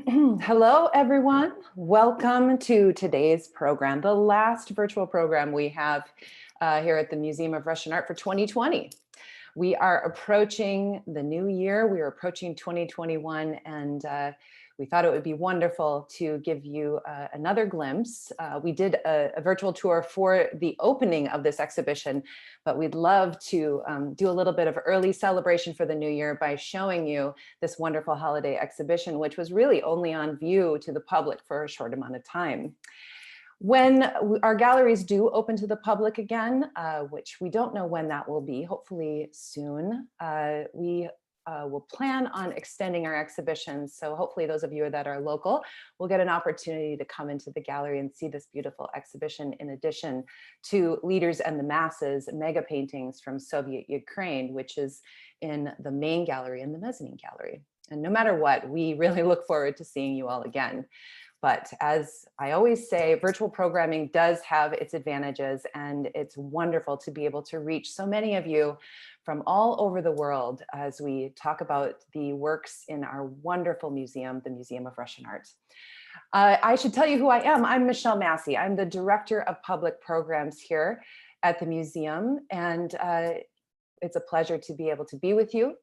Hello, everyone. Welcome to today's program, the last virtual program we have here at the Museum of Russian Art for 2020. We are approaching the new year. We are approaching 2021, and we thought it would be wonderful to give you another glimpse. We did a virtual tour for the opening of this exhibition, but we'd love to do a little bit of early celebration for the new year by showing you this wonderful holiday exhibition, which was really only on view to the public for a short amount of time. When our galleries do open to the public again, which we don't know when that will be, hopefully soon, we will plan on extending our exhibitions. So hopefully those of you that are local will get an opportunity to come into the gallery and see this beautiful exhibition, in addition to Leaders and the Masses mega paintings from Soviet Ukraine, which is in the main gallery and the mezzanine gallery. And no matter what, we really look forward to seeing you all again. But as I always say, virtual programming does have its advantages, and it's wonderful to be able to reach so many of you from all over the world as we talk about the works in our wonderful museum, the Museum of Russian Art. I should tell you who I am. I'm Michelle Massey. I'm the Director of Public Programs here at the museum, and it's a pleasure to be able to be with you.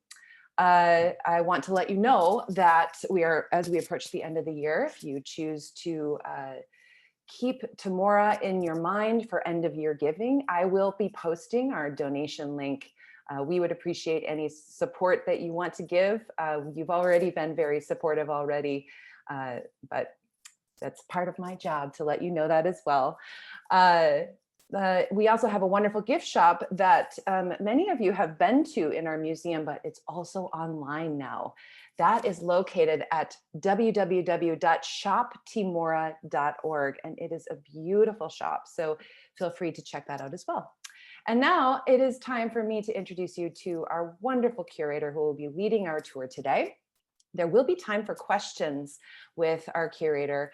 I want to let you know that as we approach the end of the year, if you choose to keep TMORA in your mind for end of year giving, I will be posting our donation link. We would appreciate any support that you want to give. You've already been very supportive already, but that's part of my job to let you know that as well. We also have a wonderful gift shop that many of you have been to in our museum, but it's also online now. That is located at www.shoptmora.org, and it is a beautiful shop. So feel free to check that out as well. And now it is time for me to introduce you to our wonderful curator who will be leading our tour today. There will be time for questions with our curator.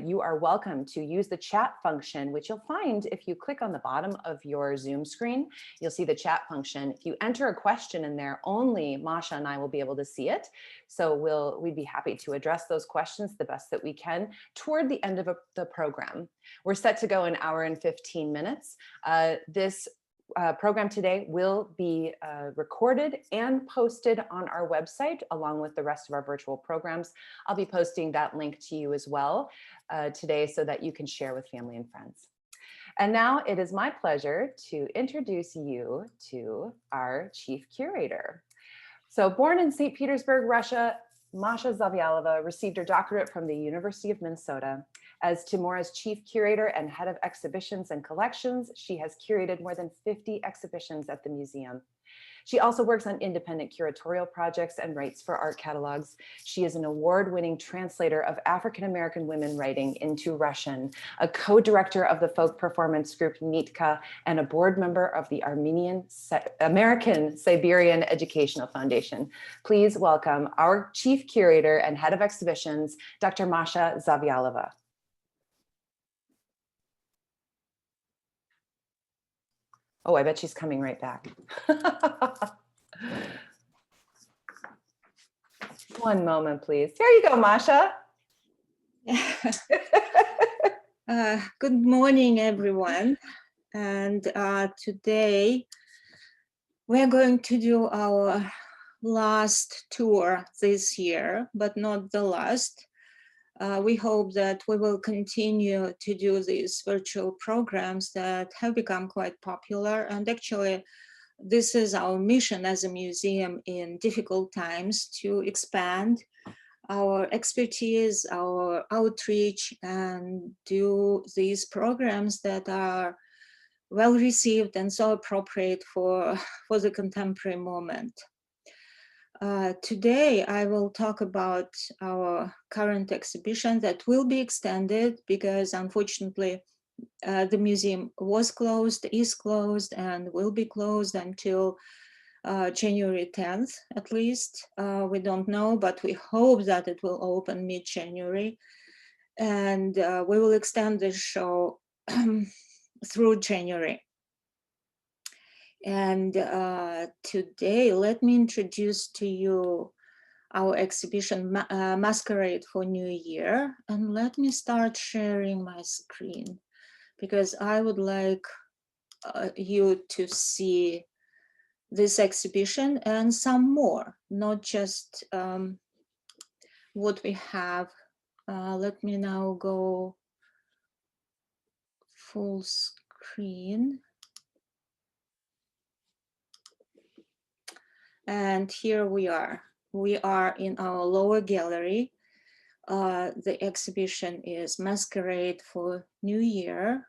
You are welcome to use the chat function, which you'll find if you click on the bottom of your Zoom screen. You'll see the chat function. If you enter a question in there, only Masha and I will be able to see it. So we'd be happy to address those questions the best that we can toward the end of the program. We're set to go an hour and 15 minutes. This program today will be recorded and posted on our website along with the rest of our virtual programs. I'll be posting that link to you as well today so that you can share with family and friends. And now it is my pleasure to introduce you to our chief curator. So born in St. Petersburg, Russia, Masha Zavialova received her doctorate from the University of Minnesota. As TMORA's chief curator and head of exhibitions and collections, she has curated more than 50 exhibitions at the museum. She also works on independent curatorial projects and writes for art catalogs. She is an award-winning translator of African-American women writing into Russian, a co-director of the folk performance group Nitka, and a board member of the American Siberian Educational Foundation. Please welcome our chief curator and head of exhibitions, Dr. Masha Zavialova. Oh, I bet she's coming right back. One moment, please. There you go, Masha. Good morning, everyone. And today we're going to do our last tour this year, but not the last. We hope that we will continue to do these virtual programs that have become quite popular. And actually, this is our mission as a museum in difficult times, to expand our expertise, our outreach, and do these programs that are well received and so appropriate for the contemporary moment. Today, I will talk about our current exhibition that will be extended because unfortunately, the museum was closed, is closed, and will be closed until January 10th, at least. We don't know, but we hope that it will open mid-January. And we will extend the show through January. And today, let me introduce to you our exhibition Masquerade for New Year. And let me start sharing my screen because I would like you to see this exhibition and some more, not just what we have. Let me now go full screen. And here we are. We are in our lower gallery. The exhibition is Masquerade for New Year.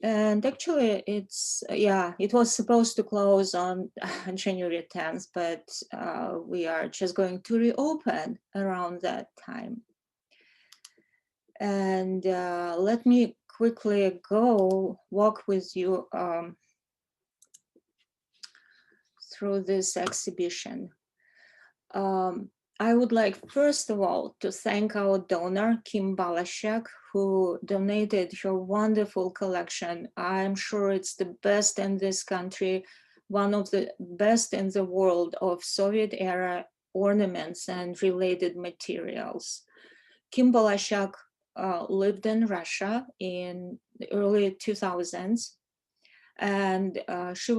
And actually it's, it was supposed to close on January 10th, but we are just going to reopen around that time. And let me quickly walk with you through this exhibition. I would like, first of all, to thank our donor, Kim Balashek, who donated her wonderful collection. I'm sure it's the best in this country, one of the best in the world of Soviet era ornaments and related materials. Kim Balashek lived in Russia in the early 2000s. And she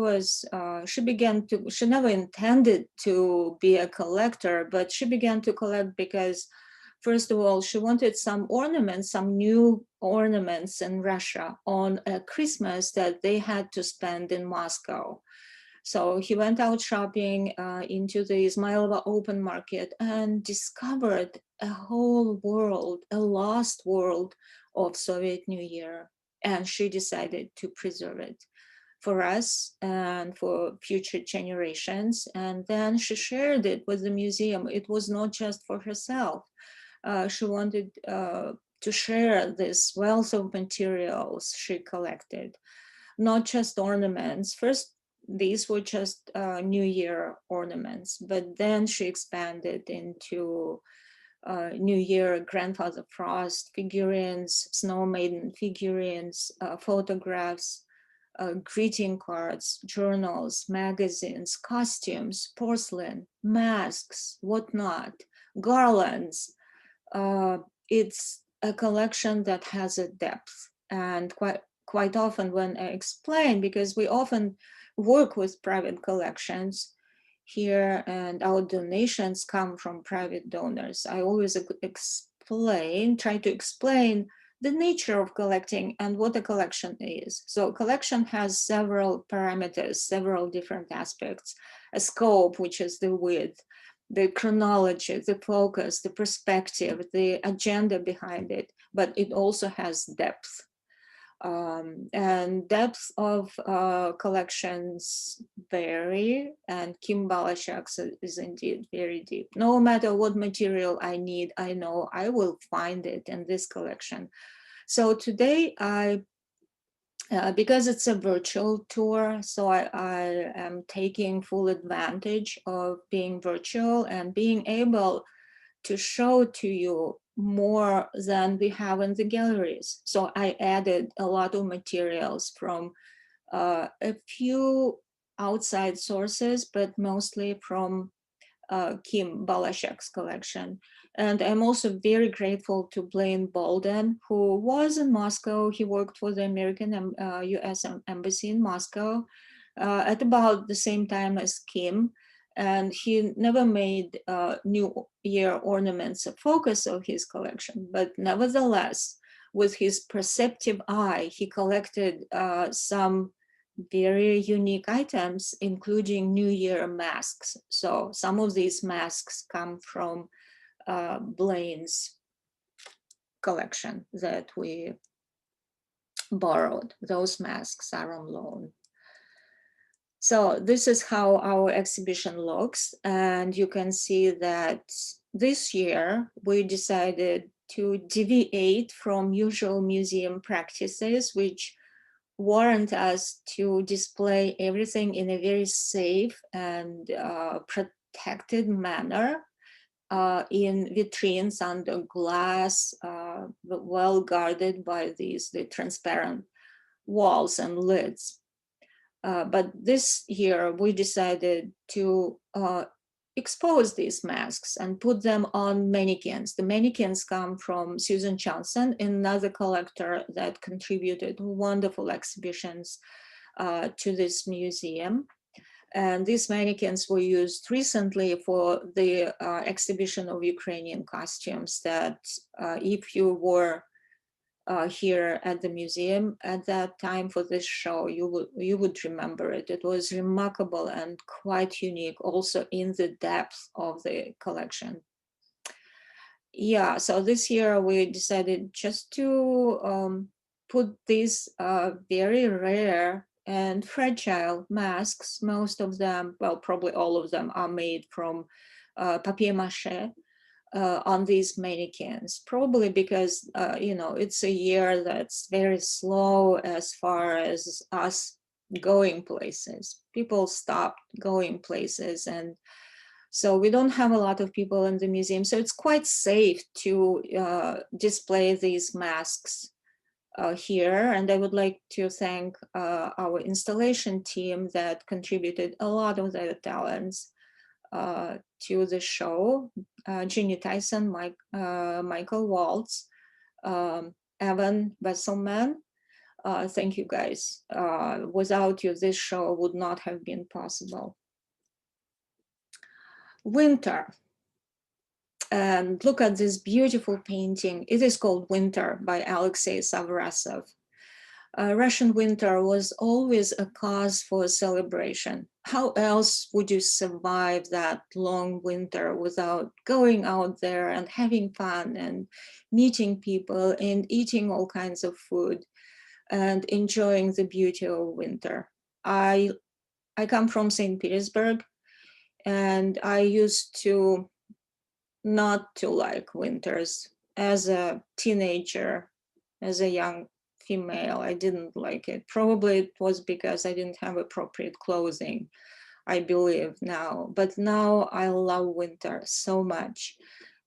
never intended to be a collector, but she began to collect because, first of all, she wanted some ornaments, some new ornaments in Russia on a Christmas that they had to spend in Moscow. So he went out shopping into the Izmailova open market and discovered a whole world, a lost world of Soviet New Year. And she decided to preserve it for us and for future generations. And then she shared it with the museum. It was not just for herself. She wanted to share this wealth of materials she collected, not just ornaments. First, these were just New Year ornaments, but then she expanded into New Year, Grandfather Frost figurines, Snow Maiden figurines, photographs, greeting cards, journals, magazines, costumes, porcelain, masks, whatnot, garlands. It's a collection that has a depth, and quite often when I explain, because we often work with private collections here and our donations come from private donors, I always try to explain the nature of collecting and what a collection is. So collection has several parameters, several different aspects, a scope, which is the width, the chronology, the focus, the perspective, the agenda behind it, but it also has depth. And depth of collections vary, and Kim Balashek's is indeed very deep. No matter what material I need, I know I will find it in this collection. So today because it's a virtual tour, so I am taking full advantage of being virtual and being able to show to you more than we have in the galleries. So I added a lot of materials from a few outside sources, but mostly from Kim Balashek's collection. And I'm also very grateful to Blaine Bolden, who was in Moscow. He worked for the American US Embassy in Moscow at about the same time as Kim. And he never made New Year ornaments a focus of his collection, but nevertheless, with his perceptive eye, he collected some very unique items, including New Year masks. So some of these masks come from Blaine's collection that we borrowed. Those masks are on loan. So this is how our exhibition looks. And you can see that this year we decided to deviate from usual museum practices, which warrant us to display everything in a very safe and protected manner in vitrines under glass, well guarded by the transparent walls and lids. But this year we decided to expose these masks and put them on mannequins. The mannequins come from Susan Johnson, another collector that contributed wonderful exhibitions to this museum. And these mannequins were used recently for the exhibition of Ukrainian costumes that if you were here at the museum at that time for this show, you would remember it. It was remarkable and quite unique also in the depth of the collection. Yeah, so this year we decided just to put these very rare and fragile masks. Most of them, well, probably all of them are made from papier-mâché on these mannequins, probably because, you know, it's a year that's very slow as far as us going places. People stopped going places, and so we don't have a lot of people in the museum. So it's quite safe to display these masks here. And I would like to thank our installation team that contributed a lot of their talents to the show. Ginny Tyson, Michael Waltz, Evan Besselman. Thank you guys. Without you, this show would not have been possible. Winter. And look at this beautiful painting. It is called Winter by Alexei Savrasov. Russian winter was always a cause for celebration. How else would you survive that long winter without going out there and having fun and meeting people and eating all kinds of food and enjoying the beauty of winter? I come from St. Petersburg, and I used to not to like winters. As a teenager, as a young female, I didn't like it. Probably it was because I didn't have appropriate clothing, I believe now. But now I love winter so much.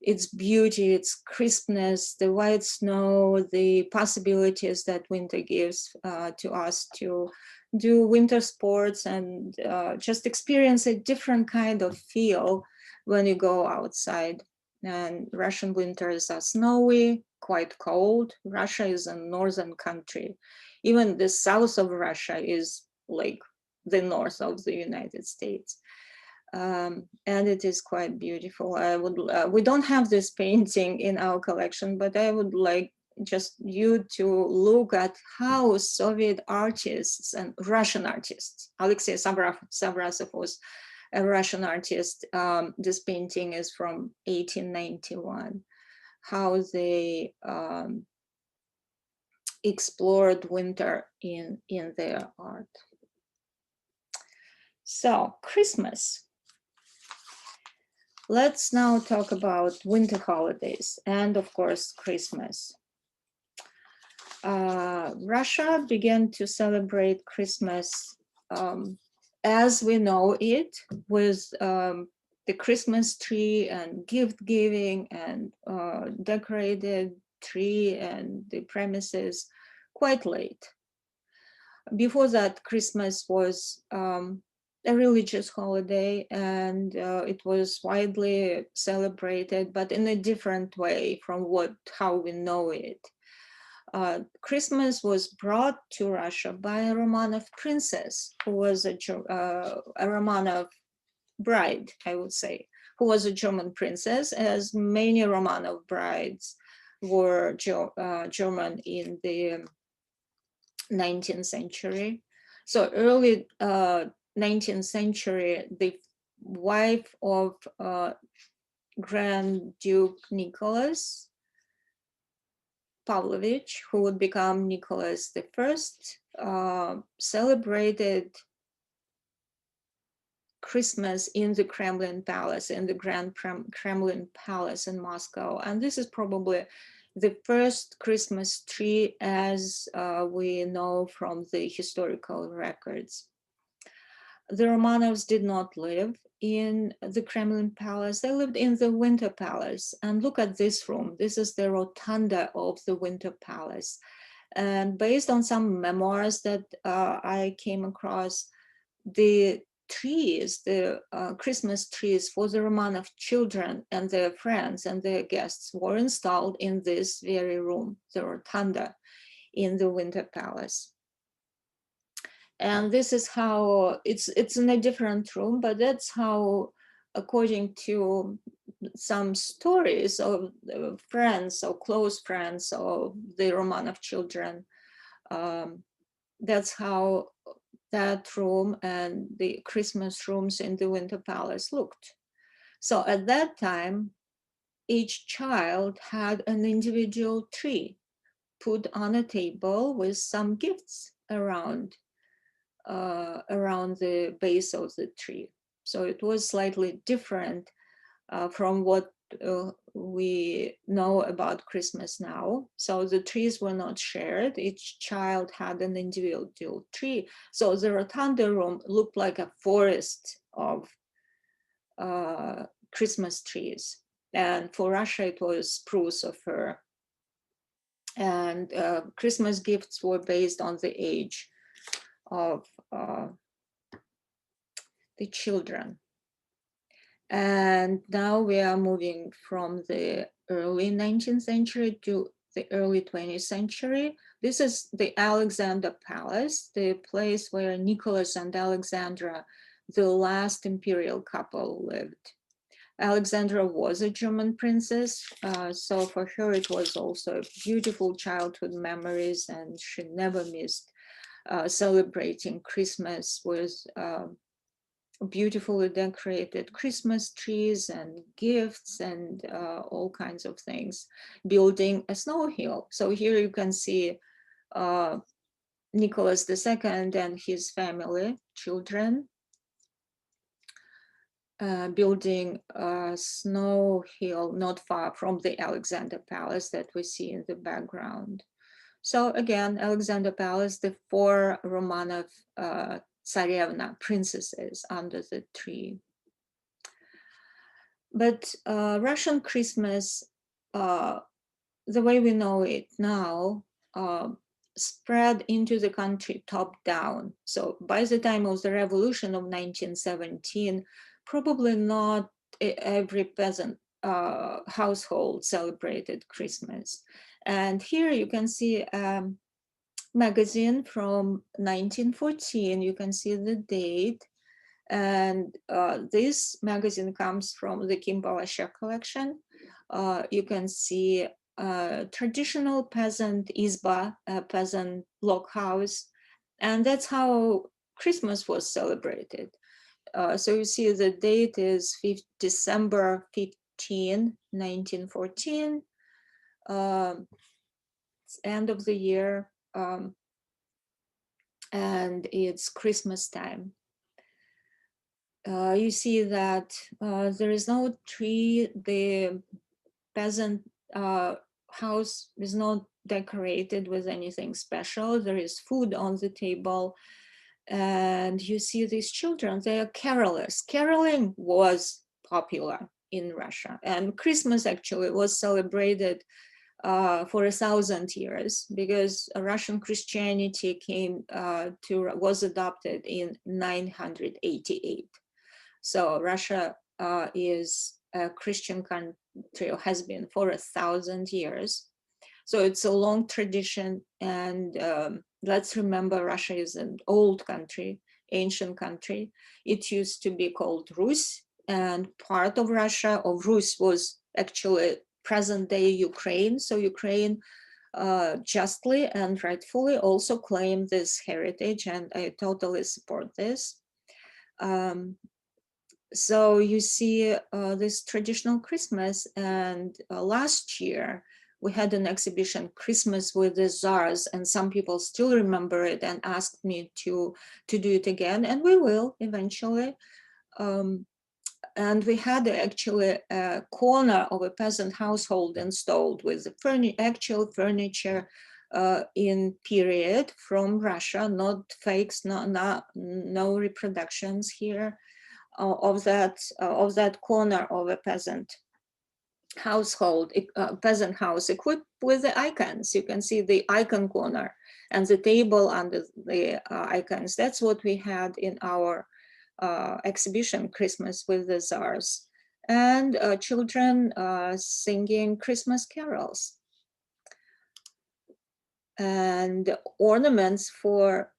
Its beauty, its crispness, the white snow, the possibilities that winter gives to us to do winter sports and just experience a different kind of feel when you go outside. And Russian winters are snowy, quite cold. Russia is a northern country. Even the south of Russia is like the north of the United States. And it is quite beautiful. We don't have this painting in our collection, but I would like just you to look at how Soviet artists and Russian artists, Alexei Savrasov was a Russian artist. This painting is from 1891. How they explored winter in their art. So Christmas. Let's now talk about winter holidays and of course Christmas. Russia began to celebrate Christmas as we know it, with the Christmas tree and gift giving and decorated tree and the premises quite late. Before that, Christmas was a religious holiday, and it was widely celebrated, but in a different way from how we know it. Christmas was brought to Russia by a Romanov princess, who was a Romanov bride, I would say, who was a German princess, as many Romanov brides were German in the 19th century. So early 19th century, the wife of Grand Duke Nicholas Pavlovich, who would become Nicholas I, celebrated Christmas in the Kremlin Palace, in the Grand Kremlin Palace in Moscow. And this is probably the first Christmas tree as we know from the historical records. The Romanovs did not live in the Kremlin Palace. They lived in the Winter Palace. And look at this room. This is the rotunda of the Winter Palace. And based on some memoirs that I came across, the trees, the Christmas trees for the Romanov children and their friends and their guests were installed in this very room, the rotunda in the Winter Palace. And this is how, it's in a different room, but that's how, according to some stories of friends or close friends of the Romanov children, that's how that room and the Christmas rooms in the Winter Palace looked. So at that time, each child had an individual tree put on a table with some gifts around the base of the tree. So it was slightly different from what we know about Christmas now. So the trees were not shared. Each child had an individual tree. So the rotunda room looked like a forest of Christmas trees. And for Russia, it was spruce or fir. And Christmas gifts were based on the age of the children. And now we are moving from the early 19th century to the early 20th century. This is the Alexander Palace, the place where Nicholas and Alexandra, the last imperial couple, lived. Alexandra was a German princess, so for her it was also beautiful childhood memories, and she never missed celebrating Christmas with beautifully decorated Christmas trees and gifts and all kinds of things, building a snow hill. So here you can see Nicholas II and his family, children, building a snow hill not far from the Alexander Palace that we see in the background. So again, Alexander Palace, the four Romanov Tsarevna princesses under the tree. But Russian Christmas, the way we know it now, spread into the country top down. So by the time of the revolution of 1917, probably not every peasant household celebrated Christmas. And here you can see a magazine from 1914. You can see the date. And this magazine comes from the Kim Balashev collection. You can see traditional peasant izba, peasant log house. And that's how Christmas was celebrated. So you see the date is December 15, 1914. It's end of the year, and it's Christmas time. You see that there is no tree. The peasant house is not decorated with anything special. There is food on the table. And you see these children, they are carolers. Caroling was popular in Russia. And Christmas actually was celebrated for 1,000 years, because Russian Christianity was adopted in 988. So Russia is a Christian country, or has been for 1,000 years. So it's a long tradition. And let's remember, Russia is an old country, ancient country. It used to be called Rus, and part of Russia, of Rus, was actually present-day Ukraine. So Ukraine justly and rightfully also claim this heritage, and I totally support this. So you see this traditional Christmas, and last year we had an exhibition, Christmas with the Tsars, and some people still remember it and asked me to do it again, and we will eventually. And we had actually a corner of a peasant household installed with the actual furniture in period from Russia, not fakes, no reproductions here of that corner of a peasant household, peasant house equipped with the icons. You can see the icon corner and the table under the icons. That's what we had in our exhibition, Christmas with the Czars, and children singing Christmas carols. And ornaments for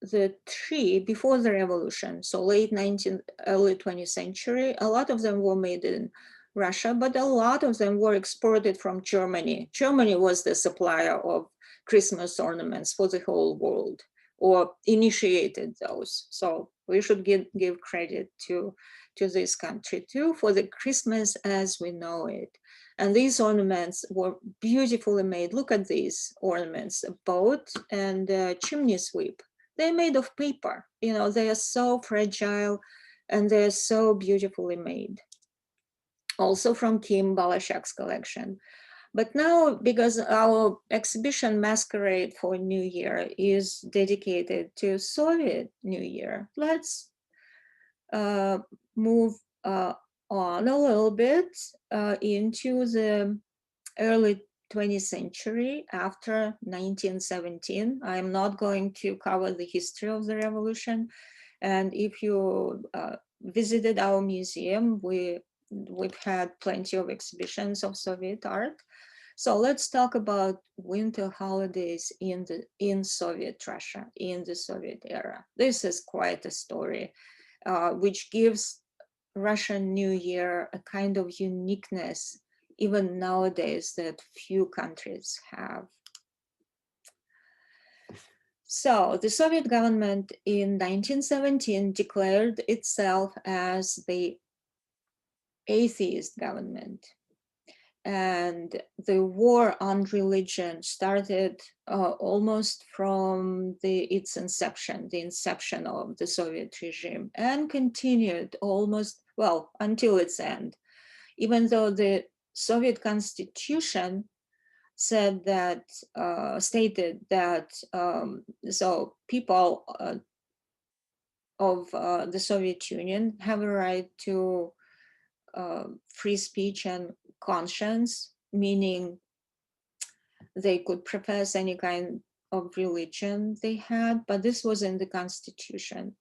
the tree before the revolution, so late 19th, early 20th century, a lot of them were made in Russia, but a lot of them were exported from Germany. Germany was the supplier of Christmas ornaments for the whole world, or initiated those. So we should give credit to this country too for the Christmas as we know it. And these ornaments were beautifully made. Look at these ornaments, a boat and a chimney sweep. They're made of paper, you know, they are so fragile and they're so beautifully made. Also from Kim Balashak's collection. But now, because our exhibition Masquerade for New Year is dedicated to Soviet New Year, let's move on a little bit into the early 20th century after 1917. I'm not going to cover the history of the revolution. And if you visited our museum, we've had plenty of exhibitions of Soviet art. So let's talk about winter holidays in Soviet Russia, in the Soviet era. This is quite a story, which gives Russian New Year a kind of uniqueness, even nowadays, that few countries have. So the Soviet government in 1917 declared itself as the atheist government. And the war on religion started almost from its inception, the inception of the Soviet regime, and continued almost, well, until its end. Even though the Soviet constitution said that, stated that, so people of the Soviet Union have a right to free speech and conscience, meaning they could profess any kind of religion they had, but this was in the constitution.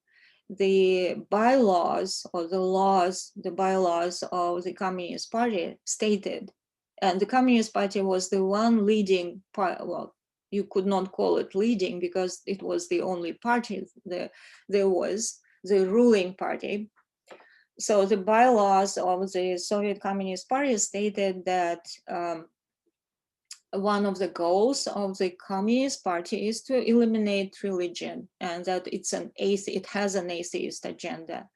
The bylaws or the bylaws of the Communist Party stated, and the Communist Party was the one leading, well, you could not call it leading because it was the only party there was, the ruling party. So the bylaws of the Soviet Communist Party stated that one of the goals of the Communist Party is to eliminate religion, and that it has an atheist agenda.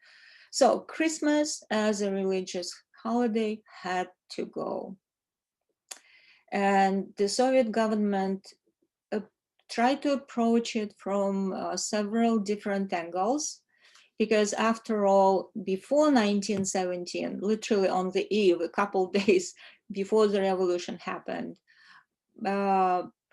So Christmas as a religious holiday had to go. And the Soviet government tried to approach it from several different angles, because after all, before 1917, literally on the eve, a couple days before the revolution happened,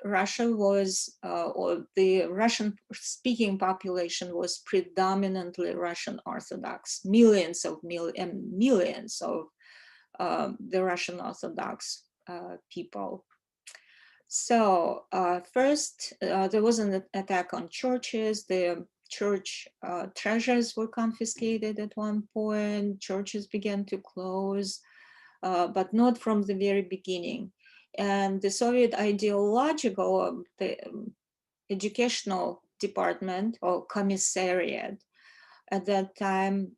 Russia was, or the Russian-speaking population was predominantly Russian Orthodox, millions of the Russian Orthodox people. So first, there was an attack on churches. The church treasures were confiscated at one point. Churches began to close, but not from the very beginning. And the Soviet ideological, the educational department or commissariat at that time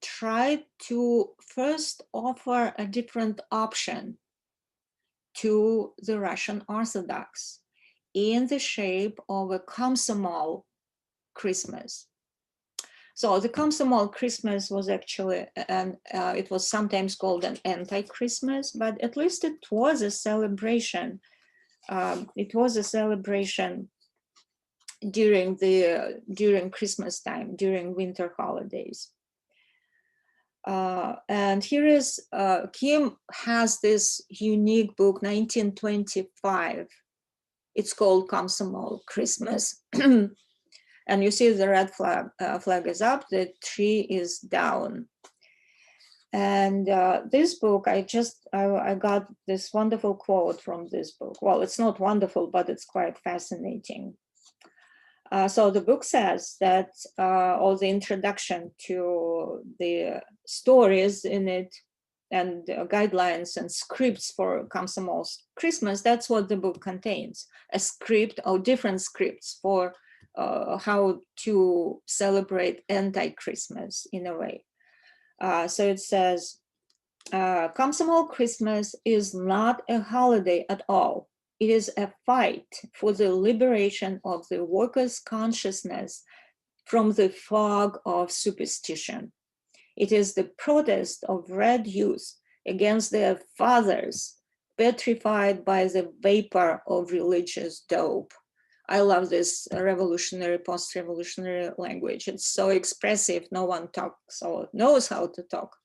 tried to first offer a different option to the Russian Orthodox in the shape of a Komsomol Christmas. So the Komsomol Christmas was actually, it was sometimes called an anti-Christmas, but at least it was a celebration. It was a celebration during Christmas time, during winter holidays. And here is, Kim has this unique book, 1925. It's called Komsomol Christmas. And you see the red flag is up, the tree is down. And this book, I got this wonderful quote from this book. Well, it's not wonderful, but it's quite fascinating. So the book says that all the introduction to the stories in it and guidelines and scripts for Komsomol's Christmas, that's what the book contains, a script or different scripts for how to celebrate anti-Christmas in a way. So it says, Komsomol Christmas is not a holiday at all. It is a fight for the liberation of the workers' consciousness from the fog of superstition. It is the protest of red youth against their fathers, petrified by the vapor of religious dope. I love this revolutionary, post-revolutionary language. It's so expressive. No one talks or knows how to talk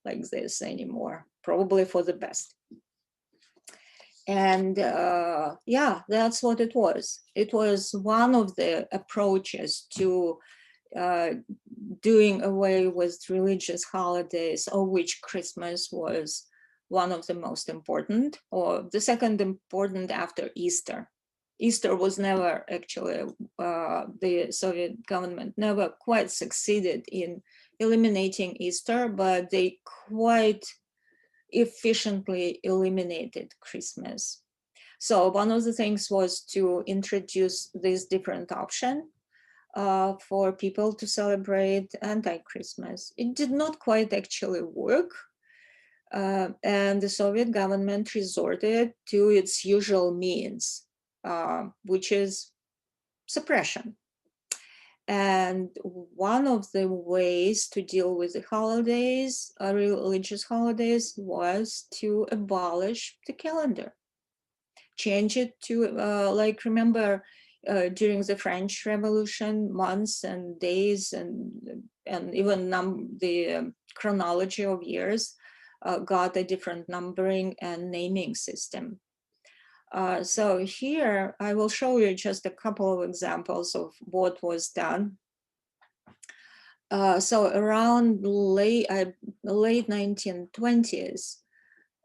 like this anymore, probably for the best. And yeah, that's what it was. It was one of the approaches to doing away with religious holidays, of which Christmas was one of the most important, or the second important after Easter. Easter was never actually, the Soviet government never quite succeeded in eliminating Easter, but they quite efficiently eliminated Christmas. So one of the things was to introduce this different option for people to celebrate anti-Christmas. It did not quite actually work. And the Soviet government resorted to its usual means, which is suppression. And one of the ways to deal with the holidays, religious holidays, was to abolish the calendar. Change it to, like, remember, during the French Revolution, months and days and even the chronology of years got a different numbering and naming system. So here I will show you just a couple of examples of what was done. So around late 1920s,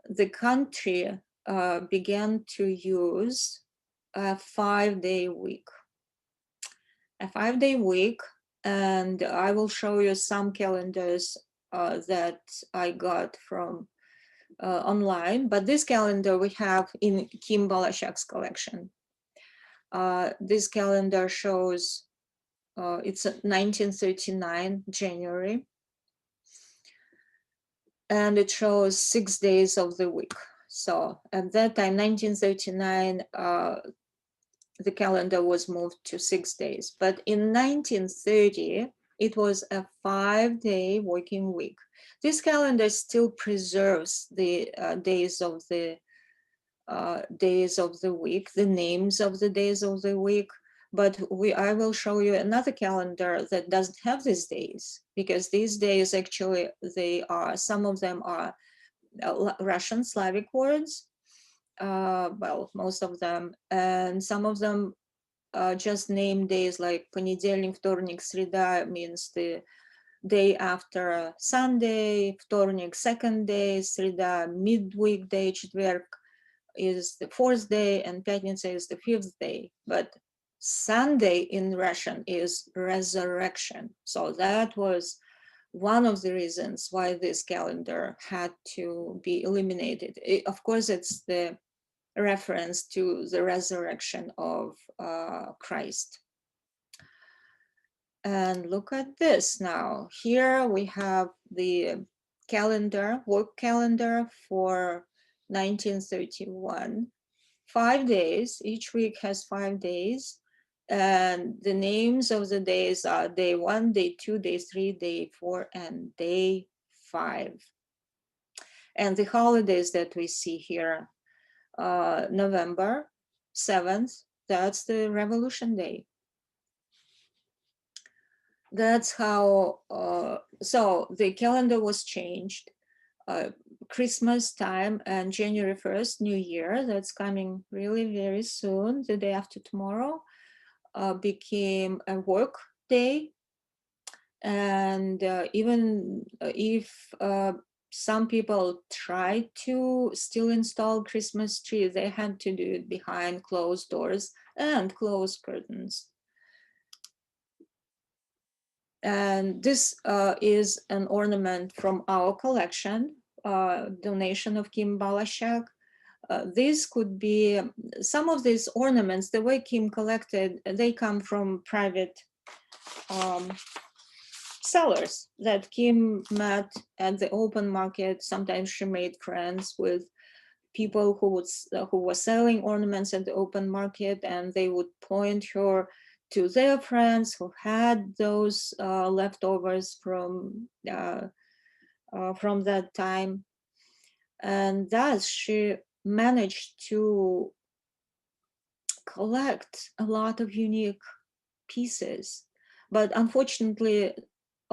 the country began to use a 5-day week. A 5-day week, and I will show you some calendars that I got from online, but this calendar we have in Kim Balashak's collection. This calendar shows it's 1939 January, and it shows 6 days of the week. So at that time, 1939, the calendar was moved to 6 days. But in 1930, it was a 5-day working week. This calendar still preserves the days of the week, the names of the days of the week. But I will show you another calendar that doesn't have these days, because these days actually some of them are Russian Slavic words. Well, most of them, and some of them just name days, like понедельник, вторник, среда means the day after Sunday, вторник, second day, среда, midweek day, четверг is the 4th day, and пятница is the 5th day. But Sunday in Russian is resurrection. So that was one of the reasons why this calendar had to be eliminated. Of course, it's the reference to the resurrection of Christ. And look at this now. Here we have the calendar, work calendar for 1931. 5 days, each week has 5 days. And the names of the days are day 1, day 2, day 3, day 4, and day 5. And the holidays that we see here, November 7th, that's the Revolution Day. That's how, so the calendar was changed. Christmas time and January 1st, New Year, that's coming really very soon, the day after tomorrow, became a work day. And even if some people tried to still install Christmas tree, they had to do it behind closed doors and closed curtains. And this is an ornament from our collection, donation of Kim Balashak. This could be, some of these ornaments, the way Kim collected, they come from private sellers that Kim met at the open market. Sometimes she made friends with people who were selling ornaments at the open market, and they would point her to their friends who had those leftovers from that time. And thus she managed to collect a lot of unique pieces. But unfortunately,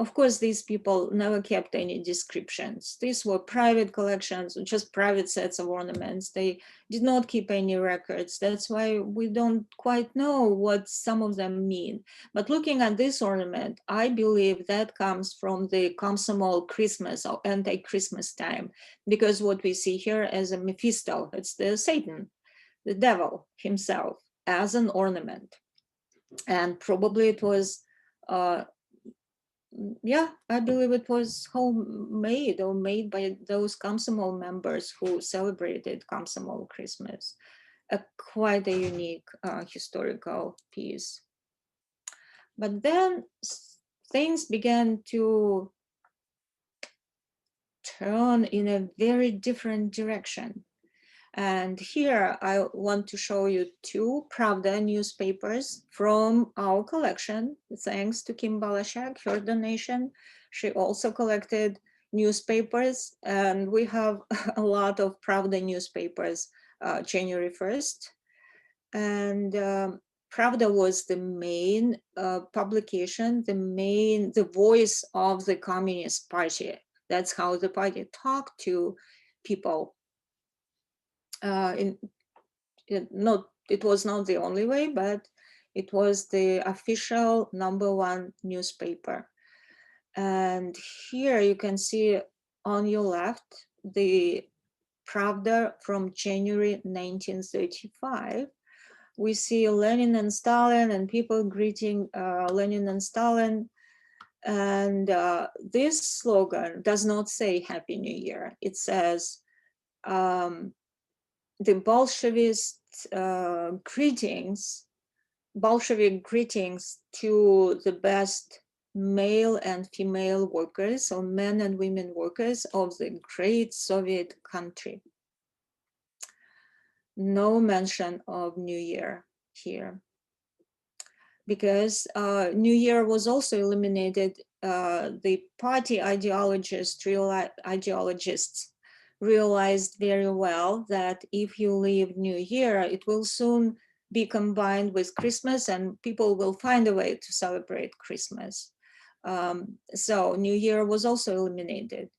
of course, these people never kept any descriptions. These were private collections, just private sets of ornaments. They did not keep any records. That's why we don't quite know what some of them mean. But looking at this ornament, I believe that comes from the Komsomol Christmas or anti-Christmas time, because what we see here as a Mephisto, it's the Satan, the devil himself, as an ornament. And probably it was, yeah, I believe it was homemade or made by those Komsomol members who celebrated Komsomol Christmas. Quite a unique historical piece. But then things began to turn in a very different direction. And here I want to show you two Pravda newspapers from our collection, thanks to Kim Balashak, her donation. She also collected newspapers, and we have a lot of Pravda newspapers, January 1st. And Pravda was the main publication, the voice of the Communist Party. That's how the party talked to people. It was not the only way, but it was the official #1 newspaper. And here you can see on your left the Pravda from January 1935. We see Lenin and Stalin and people greeting Lenin and Stalin. And this slogan does not say Happy New Year. It says, the Bolshevist Bolshevik greetings to the best male and female workers, or men and women workers of the great Soviet country. No mention of New Year here, because New Year was also eliminated. The party ideologists realized very well that if you leave New Year, it will soon be combined with Christmas and people will find a way to celebrate Christmas. So New Year was also eliminated.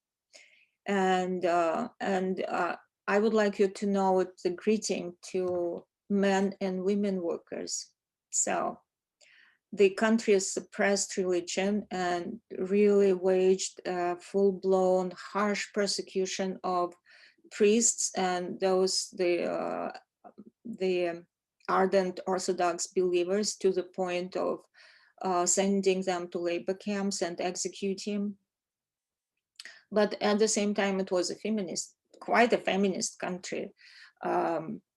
And I would like you to know the greeting to men and women workers. So the country suppressed religion and really waged full-blown harsh persecution of priests and the ardent Orthodox believers, to the point of sending them to labor camps and executing. But at the same time, it was quite a feminist country.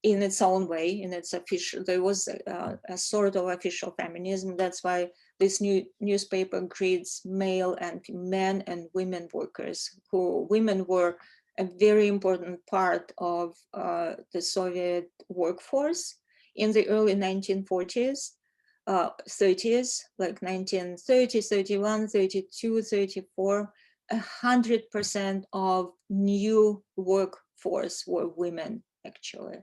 In its own way, in its official, there was a sort of official feminism. That's why this new newspaper greets male and men and women workers, who women were a very important part of the Soviet workforce in the early 1940s, 30s, like 1930, 31, 32, 34, 100% of new workforce were women, actually.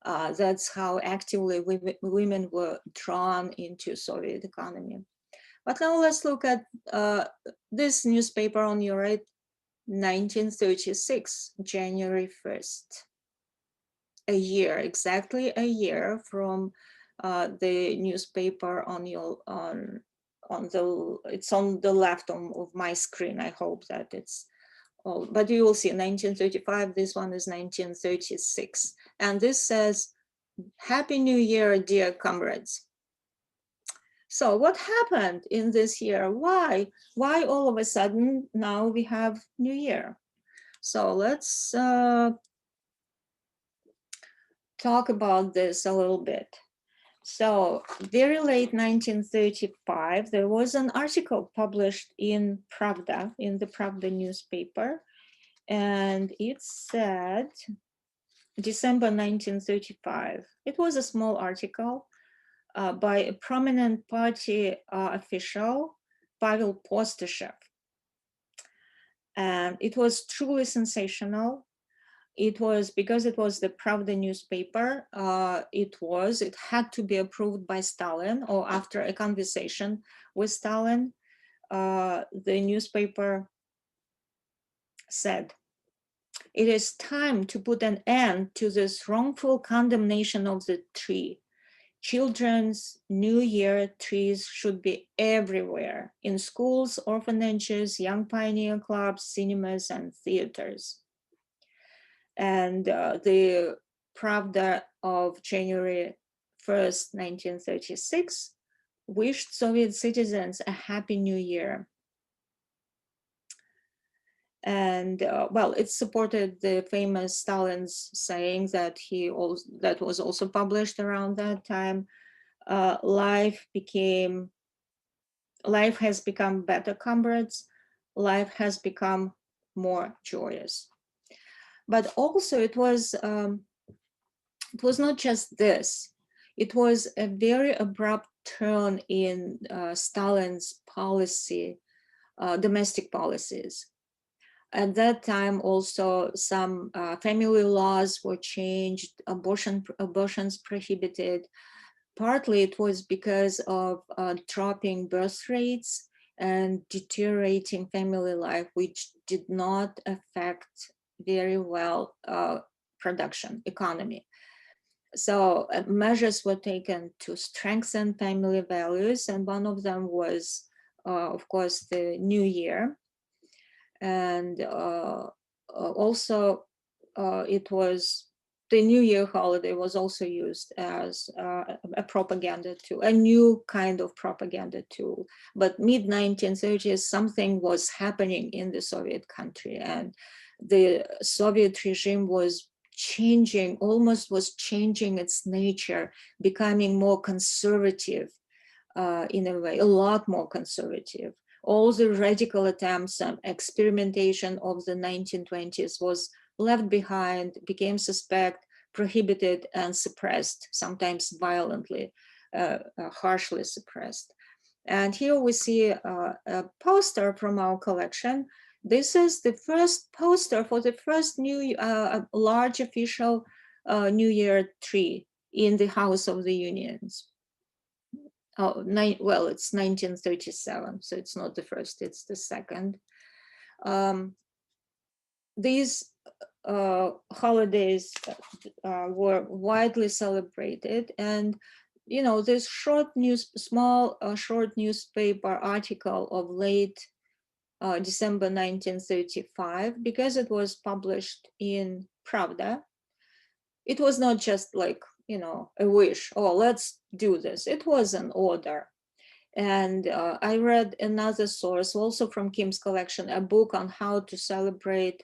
That's how actively women were drawn into Soviet economy. But now let's look at this newspaper on your right, 1936, January 1st. Exactly a year from the newspaper on your it's on the left of my screen. I hope that it's all, but you will see 1935, this one is 1936. And this says, Happy New Year, dear comrades. So what happened in this year? Why all of a sudden now we have New Year? So let's talk about this a little bit. So very late 1935, there was an article published in Pravda, in the Pravda newspaper, and it said, December 1935. It was a small article by a prominent party official, Pavel Postashev. And it was truly sensational. It was because it was the Pravda newspaper. It had to be approved by Stalin, or after a conversation with Stalin. The newspaper said, "It is time to put an end to this wrongful condemnation of the tree. Children's New Year trees should be everywhere, in schools, orphanages, young pioneer clubs, cinemas, and theaters." And the Pravda of January 1st, 1936, wished Soviet citizens a happy new year. And well, it supported the famous Stalin's saying that that was also published around that time. Life has become better, comrades. Life has become more joyous. But also it was not just this. It was a very abrupt turn in Stalin's policy, domestic policies. At that time, also some family laws were changed, abortions prohibited. Partly it was because of dropping birth rates and deteriorating family life, which did not affect very well production, economy. So measures were taken to strengthen family values, and one of them was, of course, the New Year. And also it was the New Year holiday was also used as a propaganda tool, a new kind of propaganda tool. But mid-1930s, something was happening in the Soviet country, and the Soviet regime was changing its nature, becoming more conservative in a way, a lot more conservative. All the radical attempts and experimentation of the 1920s was left behind, became suspect, prohibited, and suppressed, sometimes violently, harshly suppressed. And here we see a poster from our collection. This is the first poster for the first new large official New Year tree in the House of the Unions. Well, it's 1937, so it's not the first, it's the second. These holidays were widely celebrated, and you know, this short newspaper article of late December 1935, because it was published in Pravda, it was not just like, you know, a wish, oh, let's do this. It was an order. And I read another source, also from Kim's collection, a book on how to celebrate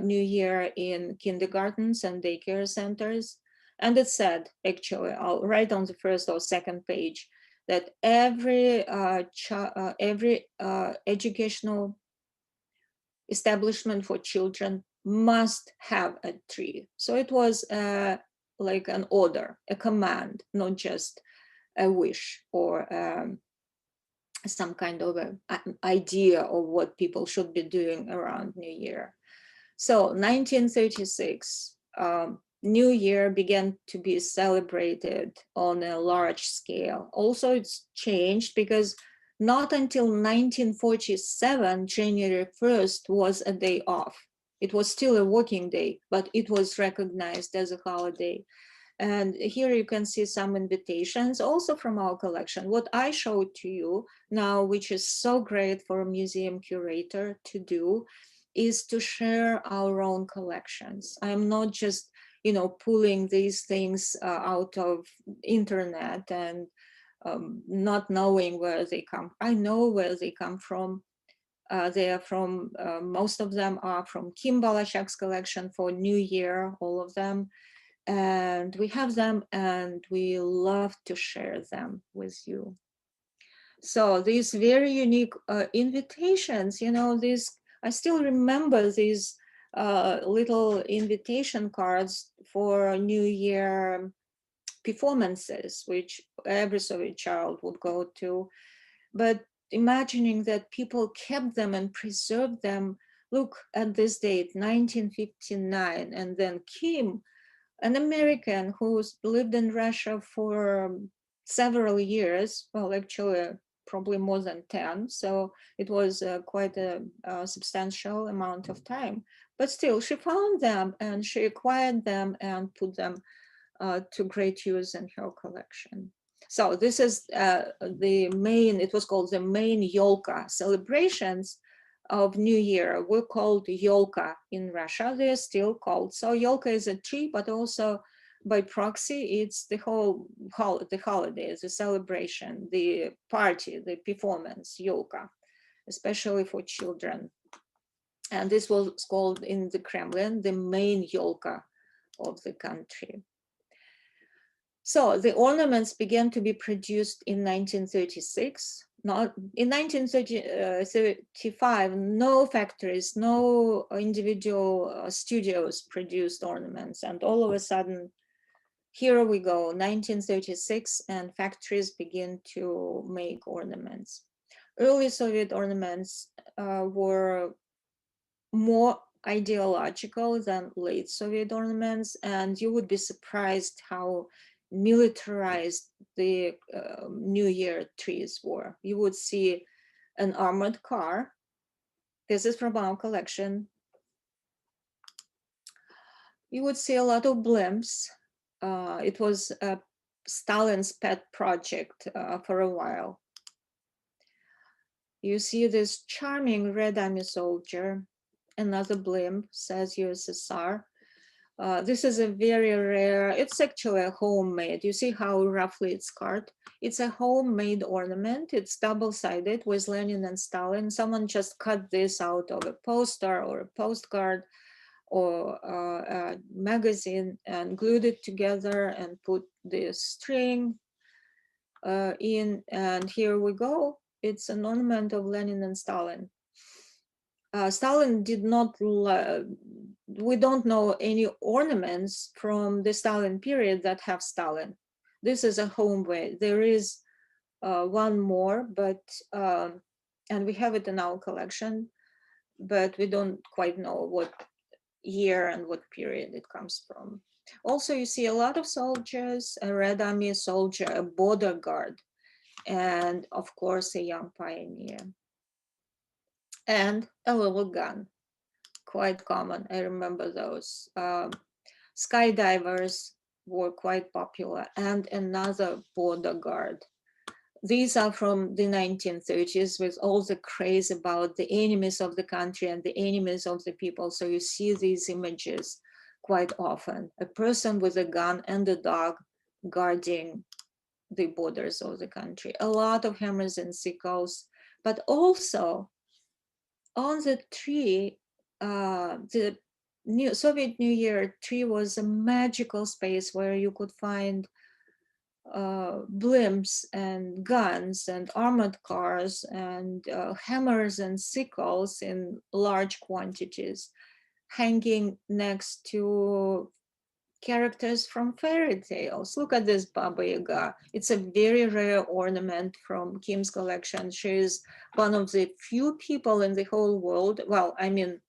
New Year in kindergartens and daycare centers. And it said, actually, I'll write on the first or second page, that every educational establishment for children must have a tree. So it was like an order, a command, not just a wish or some kind of an idea of what people should be doing around New Year. So 1936, New Year began to be celebrated on a large scale. Also, it's changed because not until 1947, January 1st was a day off. It was still a working day, but it was recognized as a holiday. And here you can see some invitations also from our collection. What I showed to you now, which is so great for a museum curator to do, is to share our own collections. I'm not just, you know, pulling these things out of internet and not knowing where they come. I know where they come from. They are from, most of them are from Kim Balashak's collection for New Year, all of them. And we have them and we love to share them with you. So these very unique invitations, you know, I still remember these little invitation cards for New Year performances, which every Soviet child would go to. But imagining that people kept them and preserved them, look at this date, 1959, and then Kim, an American who's lived in Russia for several years, well, actually, probably more than 10. So it was quite a substantial amount of time. But still, she found them and she acquired them and put them to great use in her collection. So this is the main, it was called the main Yolka celebrations of New Year. We're called Yolka in Russia. They're still called. So Yolka is a tree, but also by proxy, it's the whole the holiday, the celebration, the party, the performance, Yolka, especially for children. And this was called in the Kremlin, the main Yolka of the country. So the ornaments began to be produced in 1936. Not in 1935, no factories, no individual studios produced ornaments. And all of a sudden, here we go, 1936, and factories begin to make ornaments. Early Soviet ornaments were more ideological than late Soviet ornaments, and you would be surprised how militarized the New Year trees were. You would see an armored car. This is from our collection. You would see a lot of blimps. It was Stalin's pet project for a while. You see this charming Red Army soldier, another blimp, says USSR. This is a very rare, it's actually a homemade. You see how roughly it's cut? It's a homemade ornament. It's double-sided with Lenin and Stalin. Someone just cut this out of a poster or a postcard or a magazine and glued it together and put this string in. And here we go. It's an ornament of Lenin and Stalin. Stalin did not, we don't know any ornaments from the Stalin period that have Stalin. This is a homemade. There is one more, but, and we have it in our collection, but we don't quite know what year and what period it comes from. Also, you see a lot of soldiers, a Red Army soldier, a border guard, and of course, a young pioneer. And a little gun, quite common. I remember those. Skydivers were quite popular, and another border guard. These are from the 1930s with all the craze about the enemies of the country and the enemies of the people. So you see these images quite often. A person with a gun and a dog guarding the borders of the country. A lot of hammers and sickles, but also on the tree, the Soviet New Year tree was a magical space where you could find blimps and guns and armored cars and hammers and sickles in large quantities, hanging next to characters from fairy tales. Look at this Baba Yaga. It's a very rare ornament from Kim's collection. She is one of the few people in the whole world, well, I mean,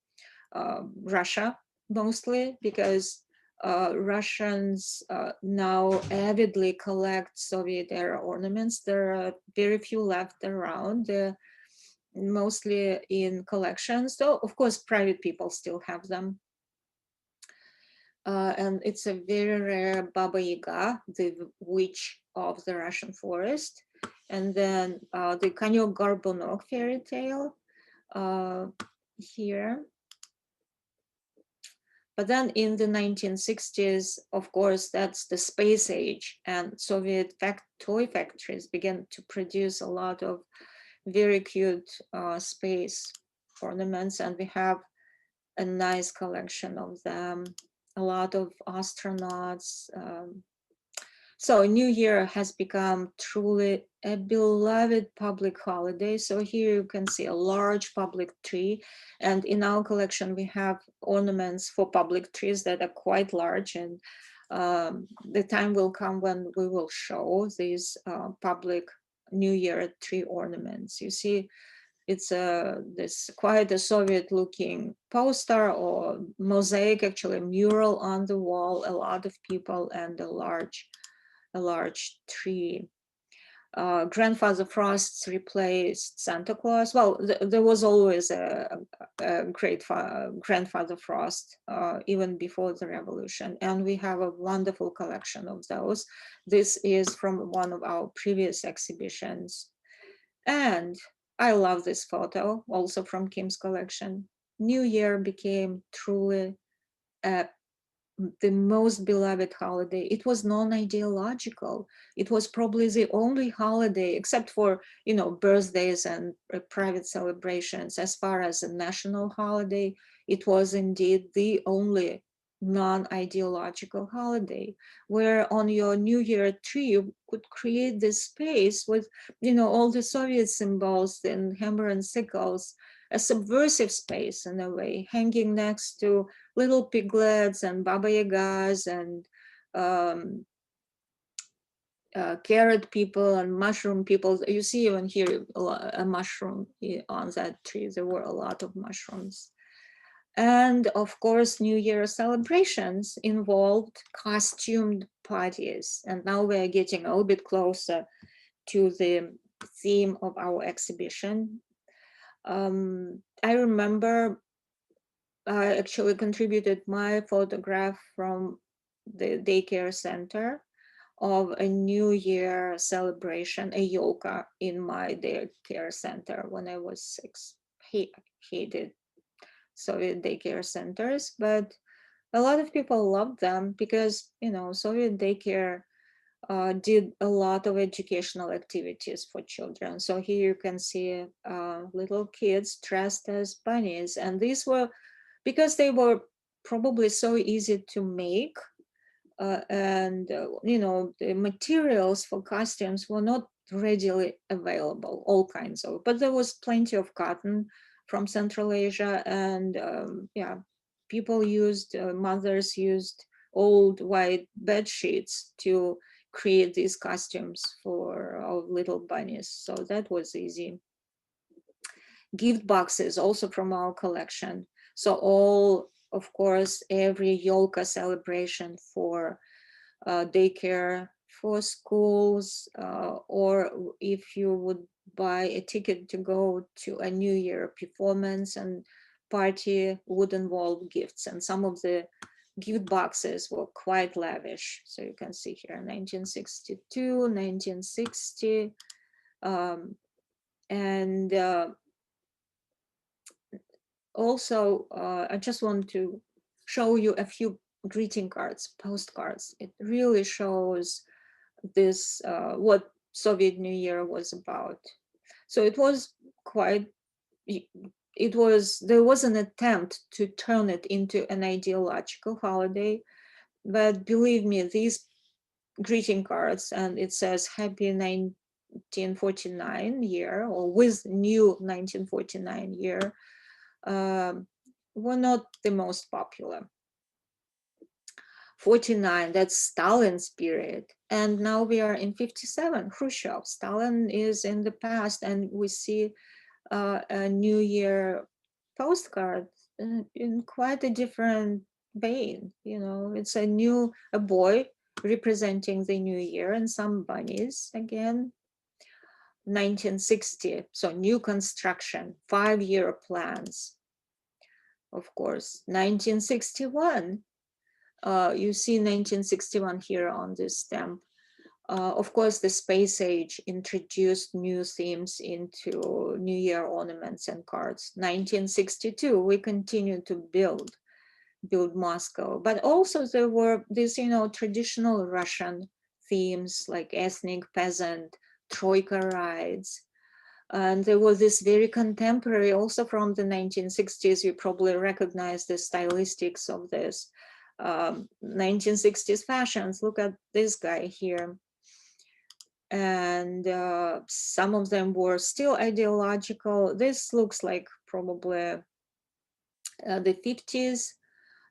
Russia mostly, because Russians now avidly collect Soviet era ornaments. There are very few left around. They're mostly in collections, though of course private people still have them. And it's a very rare Baba Yaga, the witch of the Russian forest. And then the Konек Gorbunak fairy tale here. But then in the 1960s, of course, that's the space age, and Soviet toy factories began to produce a lot of very cute space ornaments, and we have a nice collection of them, a lot of astronauts. So New Year has become truly a beloved public holiday. So here you can see a large public tree. And in our collection, we have ornaments for public trees that are quite large. And the time will come when we will show these public New Year tree ornaments. You see, it's this quite a Soviet looking poster or mosaic, actually a mural on the wall, a lot of people and a large tree. Grandfather Frost replaced Santa Claus. Well, there was always a great Grandfather Frost, even before the revolution. And we have a wonderful collection of those. This is from one of our previous exhibitions. And I love this photo, also from Kim's collection. New Year became truly the most beloved holiday. It was non-ideological. It was probably the only holiday, except for, you know, birthdays and private celebrations, as far as a national holiday, it was indeed the only non-ideological holiday, where on your New Year tree you could create this space with, you know, all the Soviet symbols and hammer and sickles, a subversive space in a way, hanging next to little piglets and baba yagas and carrot people and mushroom people. You see even here a mushroom on that tree. There were a lot of mushrooms. And of course, New Year celebrations involved costumed parties. And now we're getting a little bit closer to the theme of our exhibition. I remember I actually contributed my photograph from the daycare center of a New Year celebration, a yoga in my daycare center when I was 6. Hated Soviet daycare centers, but a lot of people loved them because, you know, Soviet daycare did a lot of educational activities for children. So here you can see little kids dressed as bunnies, and these were because they were probably so easy to make, and you know, the materials for costumes were not readily available, all kinds of, but there was plenty of cotton from Central Asia, and yeah, people used, mothers used old white bed sheets to create these costumes for our little bunnies. So that was easy. Gift boxes also from our collection. So all, of course, every Yolka celebration for daycare, for schools, or if you would buy a ticket to go to a New Year performance and party, would involve gifts. And some of the gift boxes were quite lavish. So you can see here 1962, 1960, and also, I just want to show you a few greeting cards, postcards. It really shows this, what Soviet New Year was about. So it was quite, there was an attempt to turn it into an ideological holiday, but believe me, these greeting cards, and it says Happy 1949 year, or with new 1949 year, were not the most popular. 49, that's Stalin's period. And now we are in 57, Khrushchev. Stalin is in the past, and we see a New Year postcard in quite a different vein. You know, it's a boy representing the new year and some bunnies again. 1960, so new construction, 5-year plans. Of course, 1961, you see 1961 here on this stamp. Of course, the space age introduced new themes into New Year ornaments and cards. 1962, we continue to build. build Moscow. But also there were these, traditional Russian themes like ethnic peasant, troika rides. And there was this very contemporary, also from the 1960s, you probably recognize the stylistics of this 1960s fashions. Look at this guy here. And some of them were still ideological. This looks like probably the 50s.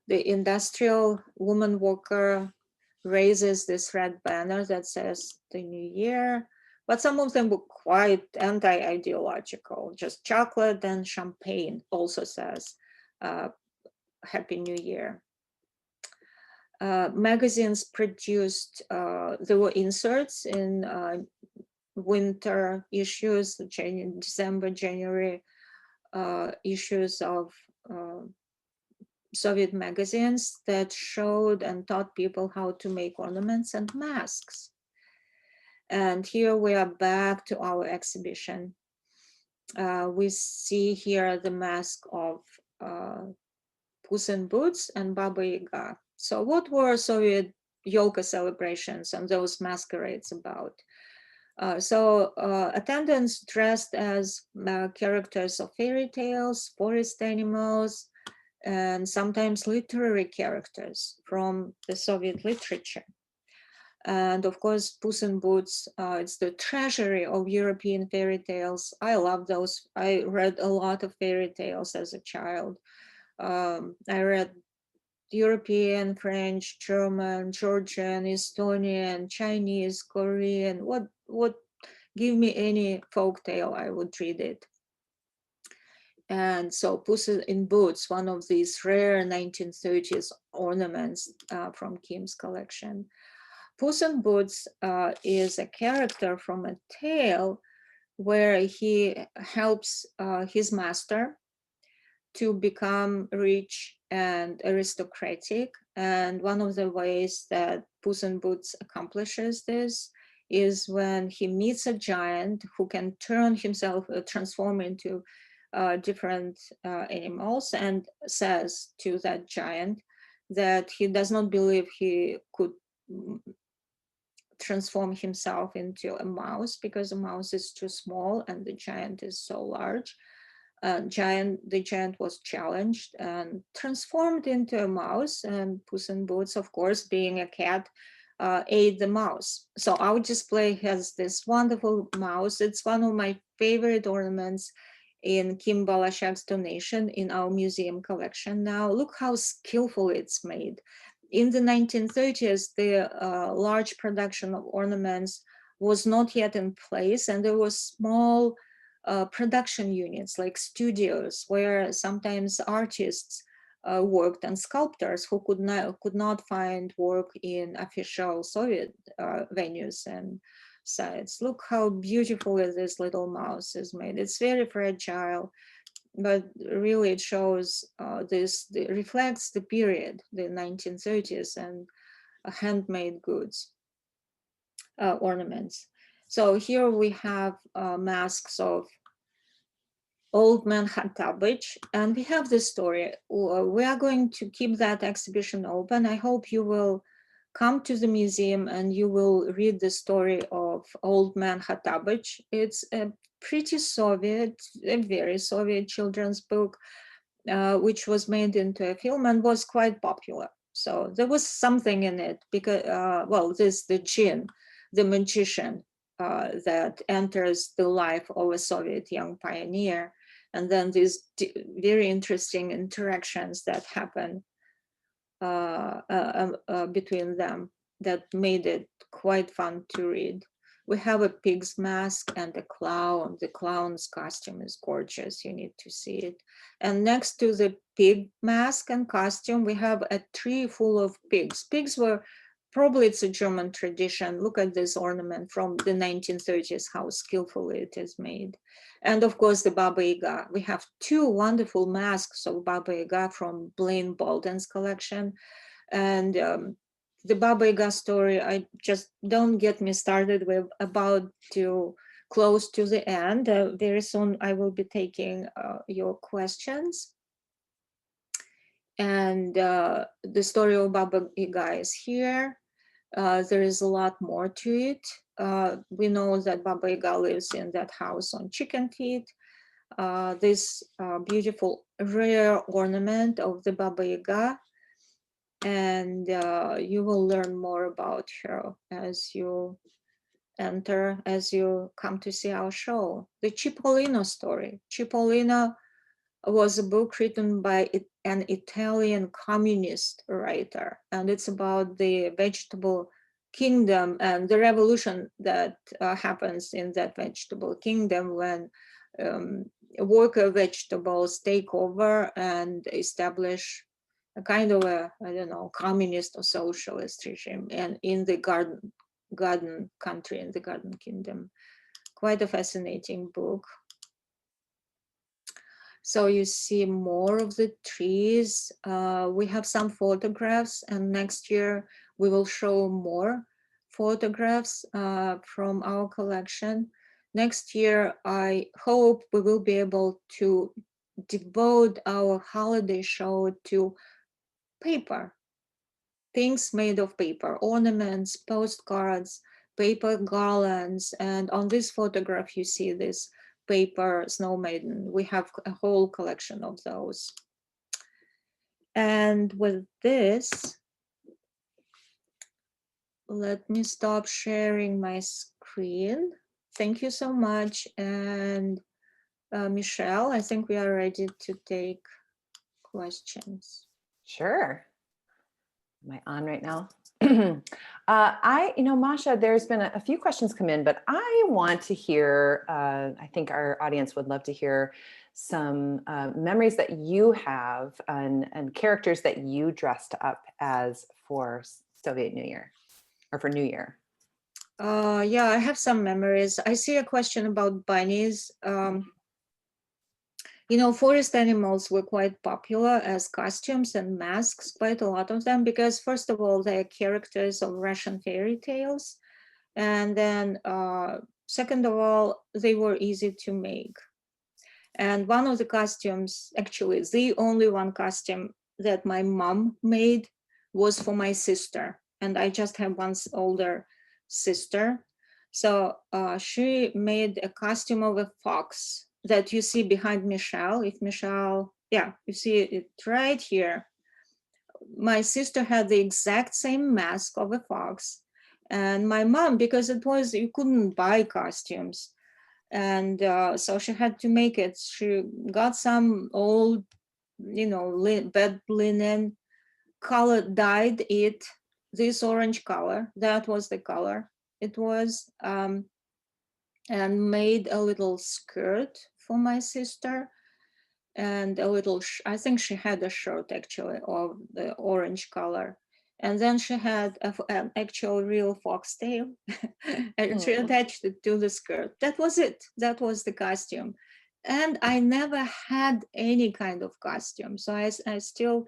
The industrial woman worker raises this red banner that says the new year, but some of them were quite anti-ideological. Just chocolate and champagne also says Happy New Year. Magazines produced, there were inserts in winter issues, December, January issues of Soviet magazines that showed and taught people how to make ornaments and masks. And here we are back to our exhibition. We see here the mask of Puss in Boots and Baba Yaga. So what were Soviet Yolka celebrations and those masquerades about? Attendants dressed as characters of fairy tales, forest animals, and sometimes literary characters from the Soviet literature. And of course, Puss in Boots, it's the treasury of European fairy tales. I love those. I read a lot of fairy tales as a child. I read European, French, German, Georgian, Estonian, Chinese, Korean. What give me any folk tale, I would read it. And so Puss in Boots, one of these rare 1930s ornaments from Kim's collection. Puss in Boots is a character from a tale where he helps his master to become rich and aristocratic. And one of the ways that Puss in Boots accomplishes this is when he meets a giant who can transform into different animals, and says to that giant that he does not believe he could transform himself into a mouse because a mouse is too small and the giant is so large. The giant was challenged and transformed into a mouse, and Puss in Boots, of course, being a cat, ate the mouse. So our display has this wonderful mouse. It's one of my favorite ornaments in Kim Balashak's donation in our museum collection now. Look how skillfully it's made. In the 1930s, the large production of ornaments was not yet in place, and there were small production units like studios where sometimes artists worked, and sculptors who could not find work in official Soviet venues and sites. Look how beautifully this little mouse is made. It's very fragile, but really it shows it reflects the period, the 1930s, and handmade goods, ornaments. So here we have masks of Old Man Khattabich, and we have this story. We are going to keep that exhibition open. I hope you will come to the museum and you will read the story of Old Man Khattabich. It's a pretty Soviet, a very Soviet children's book, which was made into a film and was quite popular. So there was something in it because, the jinn, the magician that enters the life of a Soviet young pioneer. And then these very interesting interactions that happen between them that made it quite fun to read. We have a pig's mask and a clown. The clown's costume is gorgeous. You need to see it. And next to the pig mask and costume, we have a tree full of pigs. Pigs were, probably it's a German tradition. Look at this ornament from the 1930s, how skillfully it is made. And of course, the Baba Yaga. We have two wonderful masks of Baba Yaga from Blaine Bolden's collection. And the Baba Yaga story, I just don't get me started. We're about to close to the end. Very soon I will be taking your questions. And the story of Baba Yaga is here. There is a lot more to it. We know that Baba Yaga lives in that house on Chicken Feet. This beautiful rare ornament of the Baba Yaga, and you will learn more about her as you come to see our show. The Cipollino story. Cipollino was a book written by an Italian communist writer, and it's about the vegetable kingdom and the revolution that happens in that vegetable kingdom when worker vegetables take over and establish a kind of a, I don't know, communist or socialist regime, and in the garden country, in the garden kingdom. Quite a fascinating book. So you see more of the trees. We have some photographs, and next year we will show more photographs from our collection. Next year, I hope we will be able to devote our holiday show to paper, things made of paper, ornaments, postcards, paper garlands. And on this photograph, you see this paper snow maiden. We have a whole collection of those. And with this, let me stop sharing my screen. Thank you so much. And Michelle, I think we are ready to take questions. Sure. Am I on right now? Masha, there's been a few questions come in, but I want to hear, I think our audience would love to hear some memories that you have and characters that you dressed up as for Soviet New Year or for New Year. Yeah, I have some memories. I see a question about bunnies. Forest animals were quite popular as costumes and masks, quite a lot of them, because first of all, they're characters of Russian fairy tales. And then second of all, they were easy to make. And one of the costumes, actually the only one costume that my mom made was for my sister. And I just have one older sister. So she made a costume of a fox that you see behind Michelle. If Michelle, yeah, you see it right here. My sister had the exact same mask of a fox. And my mom, because you couldn't buy costumes. And so she had to make it. She got some old, bed linen, dyed it this orange color. That was the color it was. And made a little skirt for my sister and a little, I think she had a shirt actually of the orange color. And then she had an actual real foxtail and she attached it to the skirt. That was it. That was the costume. And I never had any kind of costume. So I still,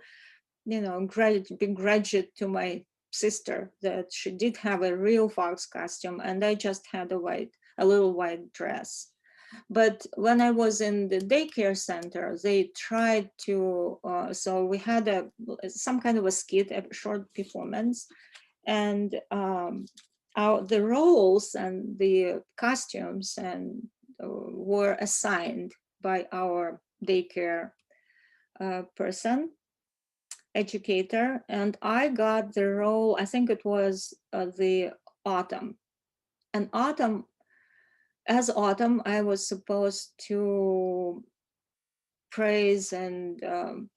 begrudge it to my sister that she did have a real fox costume and I just had a little white dress. But when I was in the daycare center, they tried to, so we had some kind of a skit, a short performance, and the roles and the costumes were assigned by our daycare educator, and I got the role, I think it was the Autumn. And as Autumn, I was supposed to praise and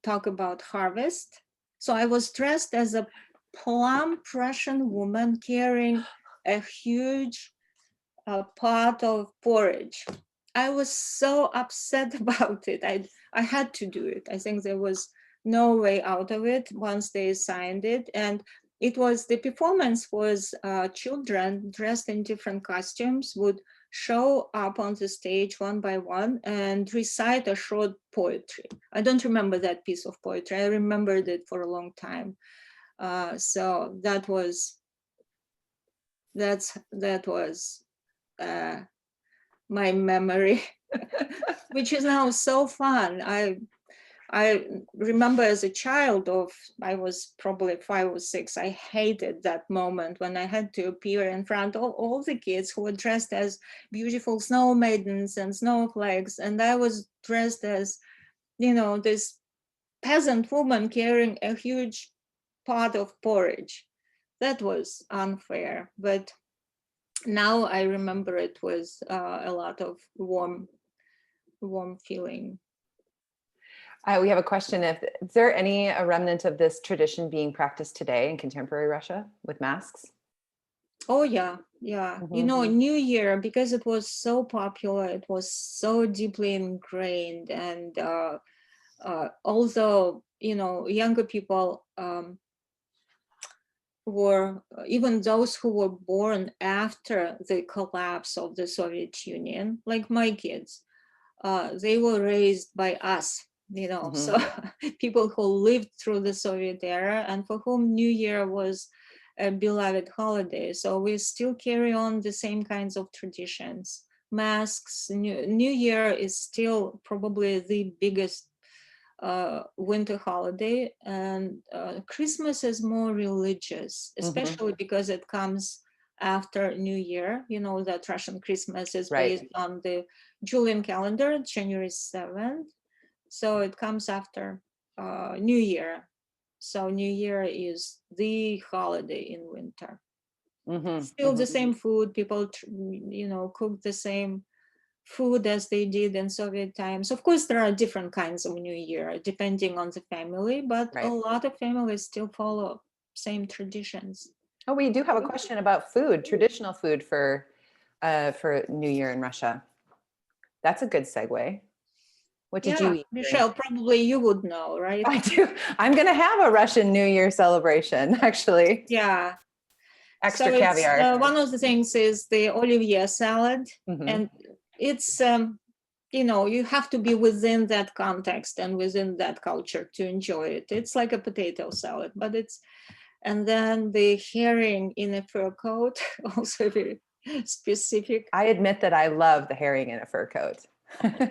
talk about harvest. So I was dressed as a plump Russian woman carrying a huge pot of porridge. I was so upset about it. I had to do it. I think there was no way out of it once they assigned it. And the performance was children dressed in different costumes would show up on the stage one by one and recite a short poetry. I don't remember that piece of poetry. I remembered it for a long time. So that was my memory, which is now so fun. I remember as a child I was probably 5 or 6, I hated that moment when I had to appear in front of all the kids who were dressed as beautiful snow maidens and snowflakes. And I was dressed as, this peasant woman carrying a huge pot of porridge. That was unfair. But now I remember it was a lot of warm feeling. We have a question. Is there any remnant of this tradition being practiced today in contemporary Russia with masks? Oh, yeah. New Year, because it was so popular, it was so deeply ingrained. And although, younger people were, even those who were born after the collapse of the Soviet Union, like my kids, they were raised by us. So people who lived through the Soviet era and for whom New Year was a beloved holiday. So we still carry on the same kinds of traditions. Masks, New Year is still probably the biggest winter holiday, and Christmas is more religious, especially because it comes after New Year. You know that Russian Christmas is based on the Julian calendar, January 7th. So it comes after New Year. So New Year is the holiday in winter. Still the same food. People, cook the same food as they did in Soviet times. Of course, there are different kinds of New Year depending on the family, but a lot of families still follow same traditions. Oh, we do have a question about food, traditional food for New Year in Russia. That's a good segue. What did you eat? Michelle, probably you would know, right? I do. I'm going to have a Russian New Year celebration, actually. Yeah. Extra caviar. One of the things is the Olivier salad. And it's, you have to be within that context and within that culture to enjoy it. It's like a potato salad, but and then the herring in a fur coat, also very specific. I admit that I love the herring in a fur coat.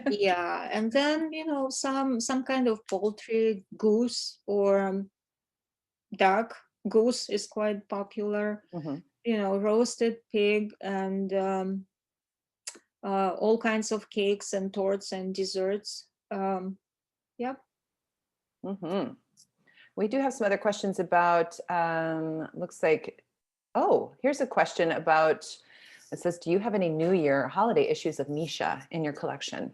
Yeah, and then some kind of poultry, goose or duck. Goose is quite popular. Roasted pig and all kinds of cakes and torts and desserts. Yeah. We do have some other questions about. Looks like, here's a question about. It says, do you have any New Year holiday issues of Misha in your collection?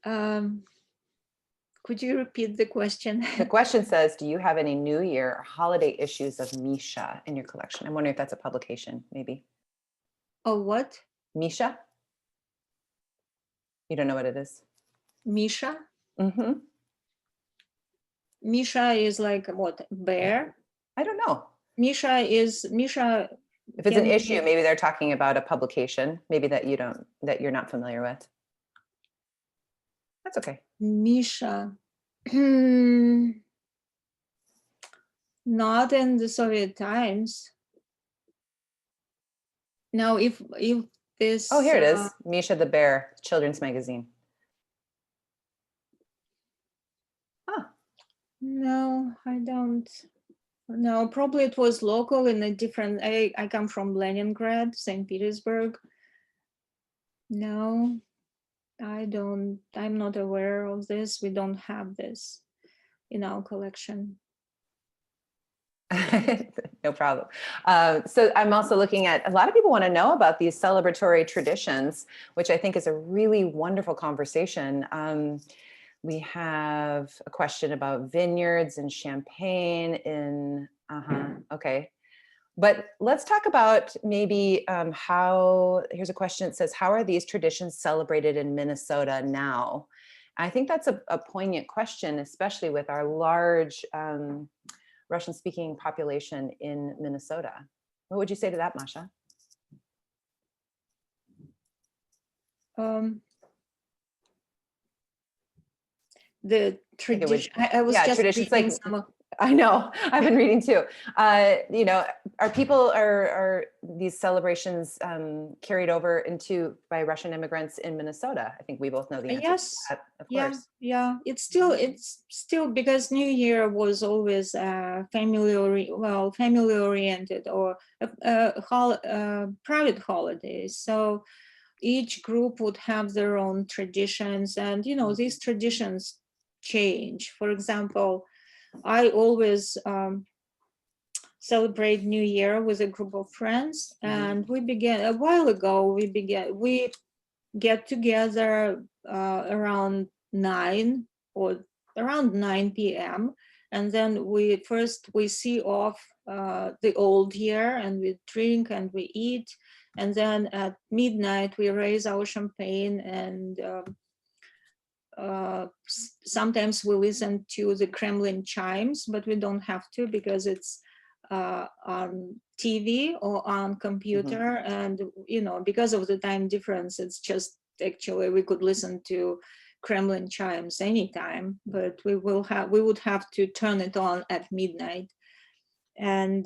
Could you repeat the question? The question says, do you have any New Year or holiday issues of Misha in your collection? I'm wondering if that's a publication, maybe. Oh, what? Misha? You don't know what it is? Misha? Misha is like what? Bear? I don't know. Misha. If it's an issue, maybe they're talking about a publication, maybe that you're not familiar with. That's okay. Misha. Not in the Soviet times. Now, if this. Oh, here it is. Misha the Bear, children's magazine. Huh. No, I don't. No, probably it was local in a different. I come from Leningrad, St. Petersburg. No, I don't. I'm not aware of this. We don't have this in our collection. No problem. So I'm also looking at, a lot of people want to know about these celebratory traditions, which I think is a really wonderful conversation. We have a question about vineyards and champagne in, okay. But let's talk about maybe here's a question that says, how are these traditions celebrated in Minnesota now? I think that's a poignant question, especially with our large Russian-speaking population in Minnesota. What would you say to that, Masha? The tradition. I was just traditions like some of, I know. I've been reading too. You know, are these celebrations carried over into by Russian immigrants in Minnesota? I think we both know the answer to Yes, that, of yeah, course. yeah. It's still because New Year was always family oriented or private holidays. So each group would have their own traditions, and you know these traditions change. For example, I always celebrate New Year with a group of friends, and we began a while ago. We get together around 9 or around 9 p.m. and then we see off the old year, and we drink and we eat, and then at midnight we raise our champagne, and sometimes we listen to the Kremlin chimes, but we don't have to because it's on TV or on computer, and you know, because of the time difference, it's just actually we could listen to Kremlin chimes anytime, but we would have to turn it on at midnight. And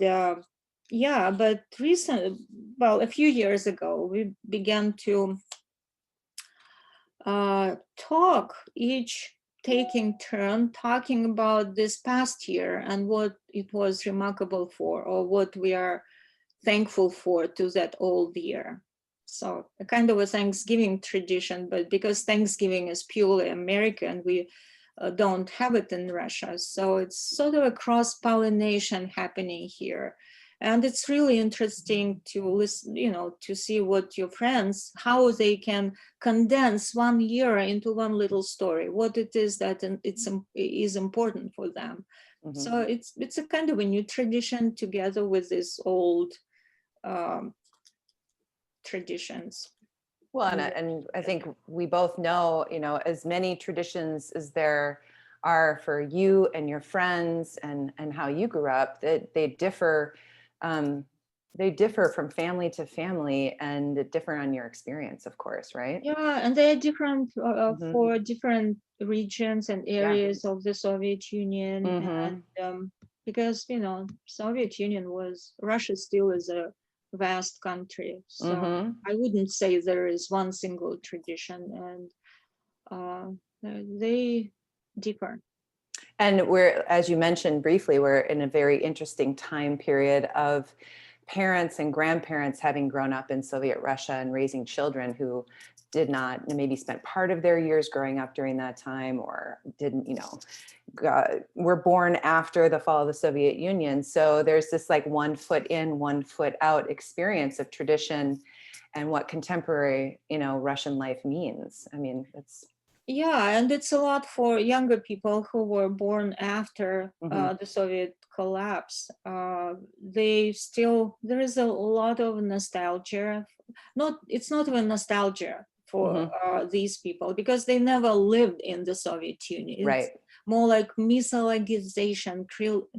yeah, but a few years ago, we began to talk, each taking turn talking about this past year and what it was remarkable for, or what we are thankful for to that old year. So a kind of a Thanksgiving tradition, but because Thanksgiving is purely American, we don't have it in Russia. So it's sort of a cross-pollination happening here. And it's really interesting to listen, you know, to see what your friends, how they can condense 1 year into one little story, what it is that is important for them. So it's a kind of a new tradition together with this old traditions. Well, and I think we both know, you know, as many traditions as there are for you and your friends and how you grew up, that they differ. They differ from family to family and differ on your experience, of course, right? Yeah, and they're different for different regions and areas of the Soviet Union, and because you know, Soviet Union Russia still is a vast country, so I wouldn't say there is one single tradition, and they differ. And we're, as you mentioned briefly, we're in a very interesting time period of parents and grandparents having grown up in Soviet Russia and raising children who did not, maybe spent part of their years growing up during that time, or didn't, you know, were born after the fall of the Soviet Union. So there's this like 1 foot in, 1 foot out experience of tradition and what contemporary, you know, Russian life means. I mean, it's. Yeah, and it's a lot for younger people who were born after the Soviet collapse. There is a lot of nostalgia. It's not even nostalgia for these people because they never lived in the Soviet Union. It's more like mythologization,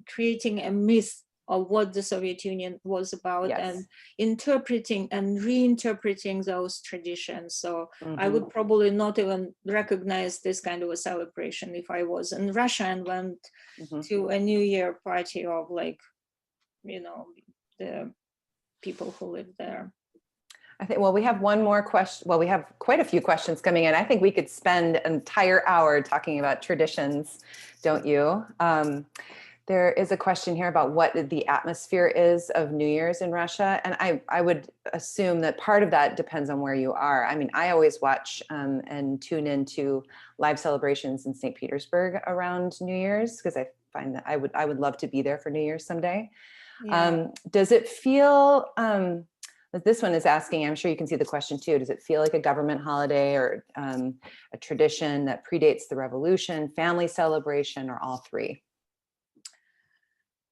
creating a myth of what the Soviet Union was about, and interpreting and reinterpreting those traditions. So I would probably not even recognize this kind of a celebration if I was in Russia and went to a New Year party of, like, you know, the people who live there. I think, well, we have one more question. Well, we have quite a few questions coming in. I think we could spend an entire hour talking about traditions, don't you? There is a question here about what the atmosphere is of New Year's in Russia. And I would assume that part of that depends on where you are. I mean, I always watch and tune into live celebrations in St. Petersburg around New Year's, because I find that I would love to be there for New Year's someday. Yeah. Does it feel, this one is asking, I'm sure you can see the question too, does it feel like a government holiday or a tradition that predates the revolution, family celebration, or all three?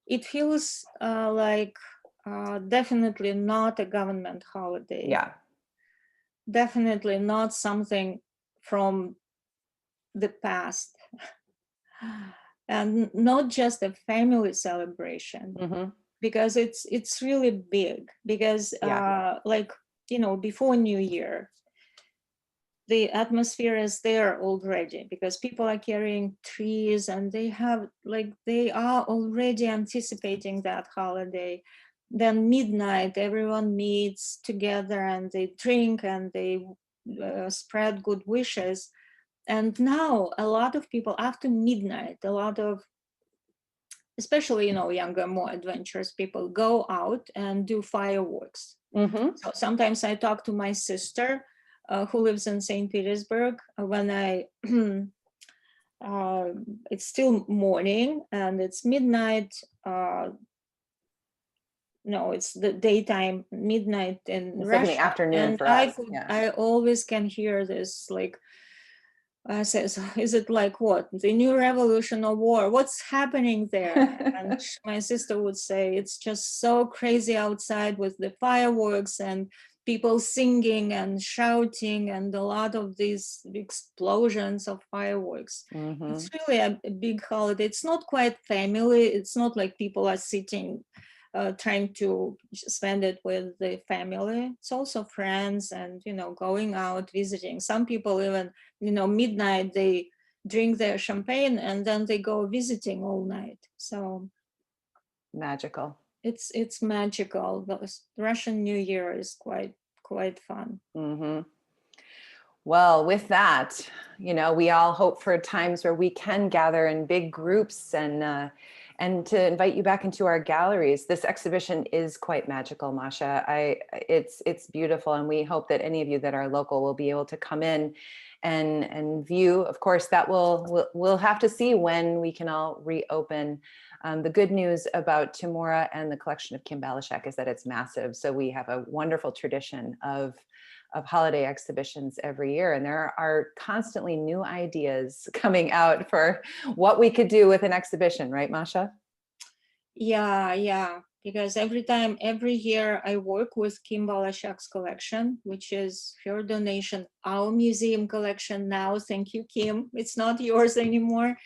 It feels like definitely not a government holiday. Yeah. Definitely not something from the past. And not just a family celebration, because it's really big. Because like, you know, before New Year, the atmosphere is there already, because people are carrying trees and they are already anticipating that holiday. Then midnight, everyone meets together and they drink and they spread good wishes. And now a lot of people after midnight, a lot of, especially, younger, more adventurous people go out and do fireworks. So sometimes I talk to my sister who lives in St. Petersburg when it's still morning and it's midnight. No, it's the daytime, midnight in It's Russia. like in the afternoon And for us. I always can hear this, like, says, is it like what? The new revolution or war? What's happening there? And my sister would say, it's just so crazy outside with the fireworks and people singing and shouting and a lot of these explosions of fireworks. It's really a big holiday. It's not quite family. It's not like people are sitting trying to spend it with the family. It's also friends and, going out, visiting. Some people even, midnight, they drink their champagne and then they go visiting all night. So magical. It's magical. The Russian New Year is quite fun. Well, with that, we all hope for times where we can gather in big groups and to invite you back into our galleries. This exhibition is quite magical, Masha. It's beautiful, and we hope that any of you that are local will be able to come in and view. Of course, that we'll have to see when we can all reopen. The good news about TMORA and the collection of Kim Balashek is that it's massive. So we have a wonderful tradition of holiday exhibitions every year. And there are constantly new ideas coming out for what we could do with an exhibition, right, Masha? Yeah. Because every year I work with Kim Balashek's collection, which is her donation, our museum collection now. Thank you, Kim. It's not yours anymore,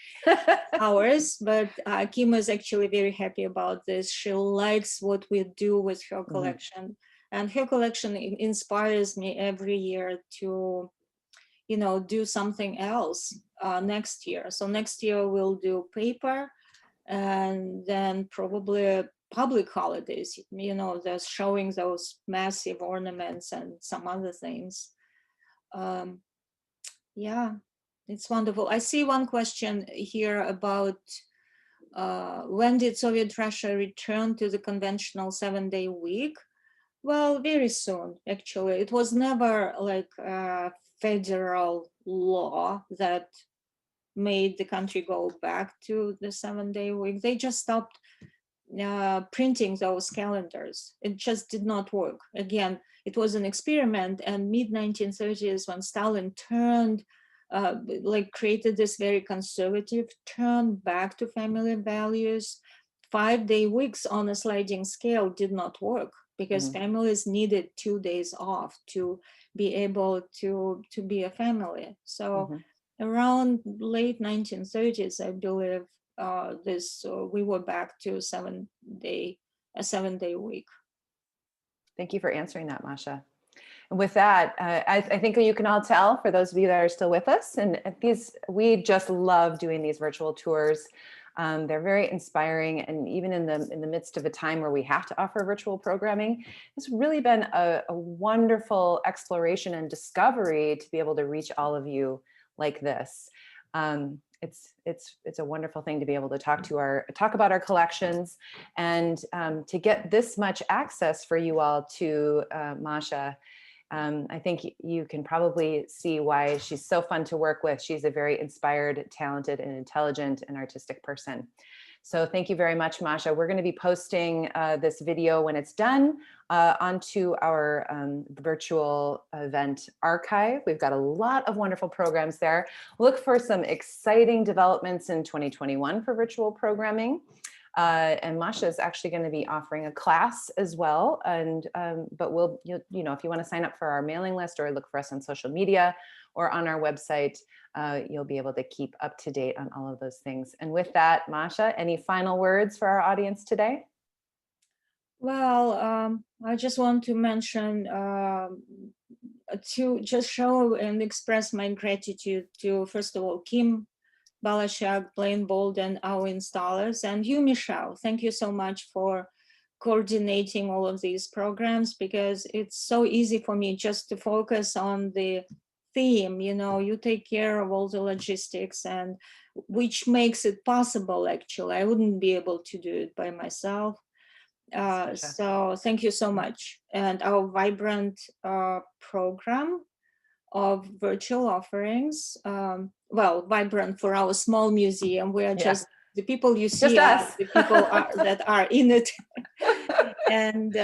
ours, but Kim is actually very happy about this. She likes what we do with her collection. And her collection inspires me every year to, do something else next year. So next year we'll do paper, and then probably public holidays, they're showing those massive ornaments and some other things. Yeah, it's wonderful. I see one question here about when did Soviet Russia return to the conventional 7-day week? Well, very soon, actually. It was never like a federal law that made the country go back to the 7-day week. They just stopped printing those calendars. It just did not work. Again, it was an experiment, and mid-1930s when Stalin created this very conservative turn back to family values. 5-day weeks on a sliding scale did not work because families needed 2 days off to be able to be a family. So around late 1930s, I believe, we were back to a 7-day week. Thank you for answering that, Masha. And with that, I think you can all tell, for those of you that are still with us, and we just love doing these virtual tours. They're very inspiring, and even in the midst of a time where we have to offer virtual programming, it's really been a wonderful exploration and discovery to be able to reach all of you like this. It's a wonderful thing to be able to talk about our collections, and to get this much access for you all to Masha. I think you can probably see why she's so fun to work with. She's a very inspired, talented, and intelligent and artistic person. So thank you very much, Masha. We're going to be posting this video when it's done onto our virtual event archive. We've got a lot of wonderful programs there. Look for some exciting developments in 2021 for virtual programming. And Masha is actually going to be offering a class as well. And but if you want to sign up for our mailing list or look for us on social media or on our website, you'll be able to keep up to date on all of those things. And with that, Masha, any final words for our audience today? Well, I just want to mention to just show and express my gratitude to, first of all, Kim Balashak, Blaine Bolden, our installers, and you, Michelle. Thank you so much for coordinating all of these programs, because it's so easy for me just to focus on the theme. You take care of all the logistics, and which makes it possible. Actually, I wouldn't be able to do it by myself. So thank you so much. And our vibrant program of virtual offerings, vibrant for our small museum. We are just the people you see are the people that are in it. And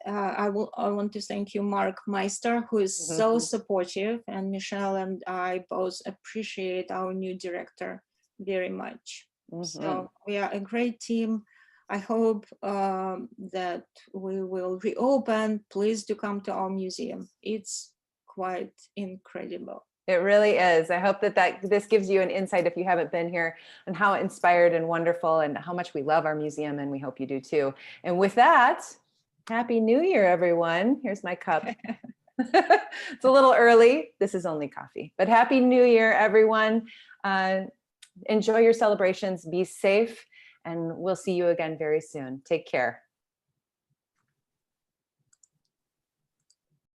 I want to thank you, Mark Meister, who is so supportive, and Michelle and I both appreciate our new director very much. So we are a great team. I hope that we will reopen. Please do come to our museum. It's quite incredible. It really is. I hope that this gives you an insight, if you haven't been here, on how inspired and wonderful and how much we love our museum, and we hope you do too. And with that, Happy New Year, everyone. Here's my cup. It's a little early. This is only coffee, but Happy New Year, everyone. Enjoy your celebrations. Be safe, and we'll see you again very soon. Take care.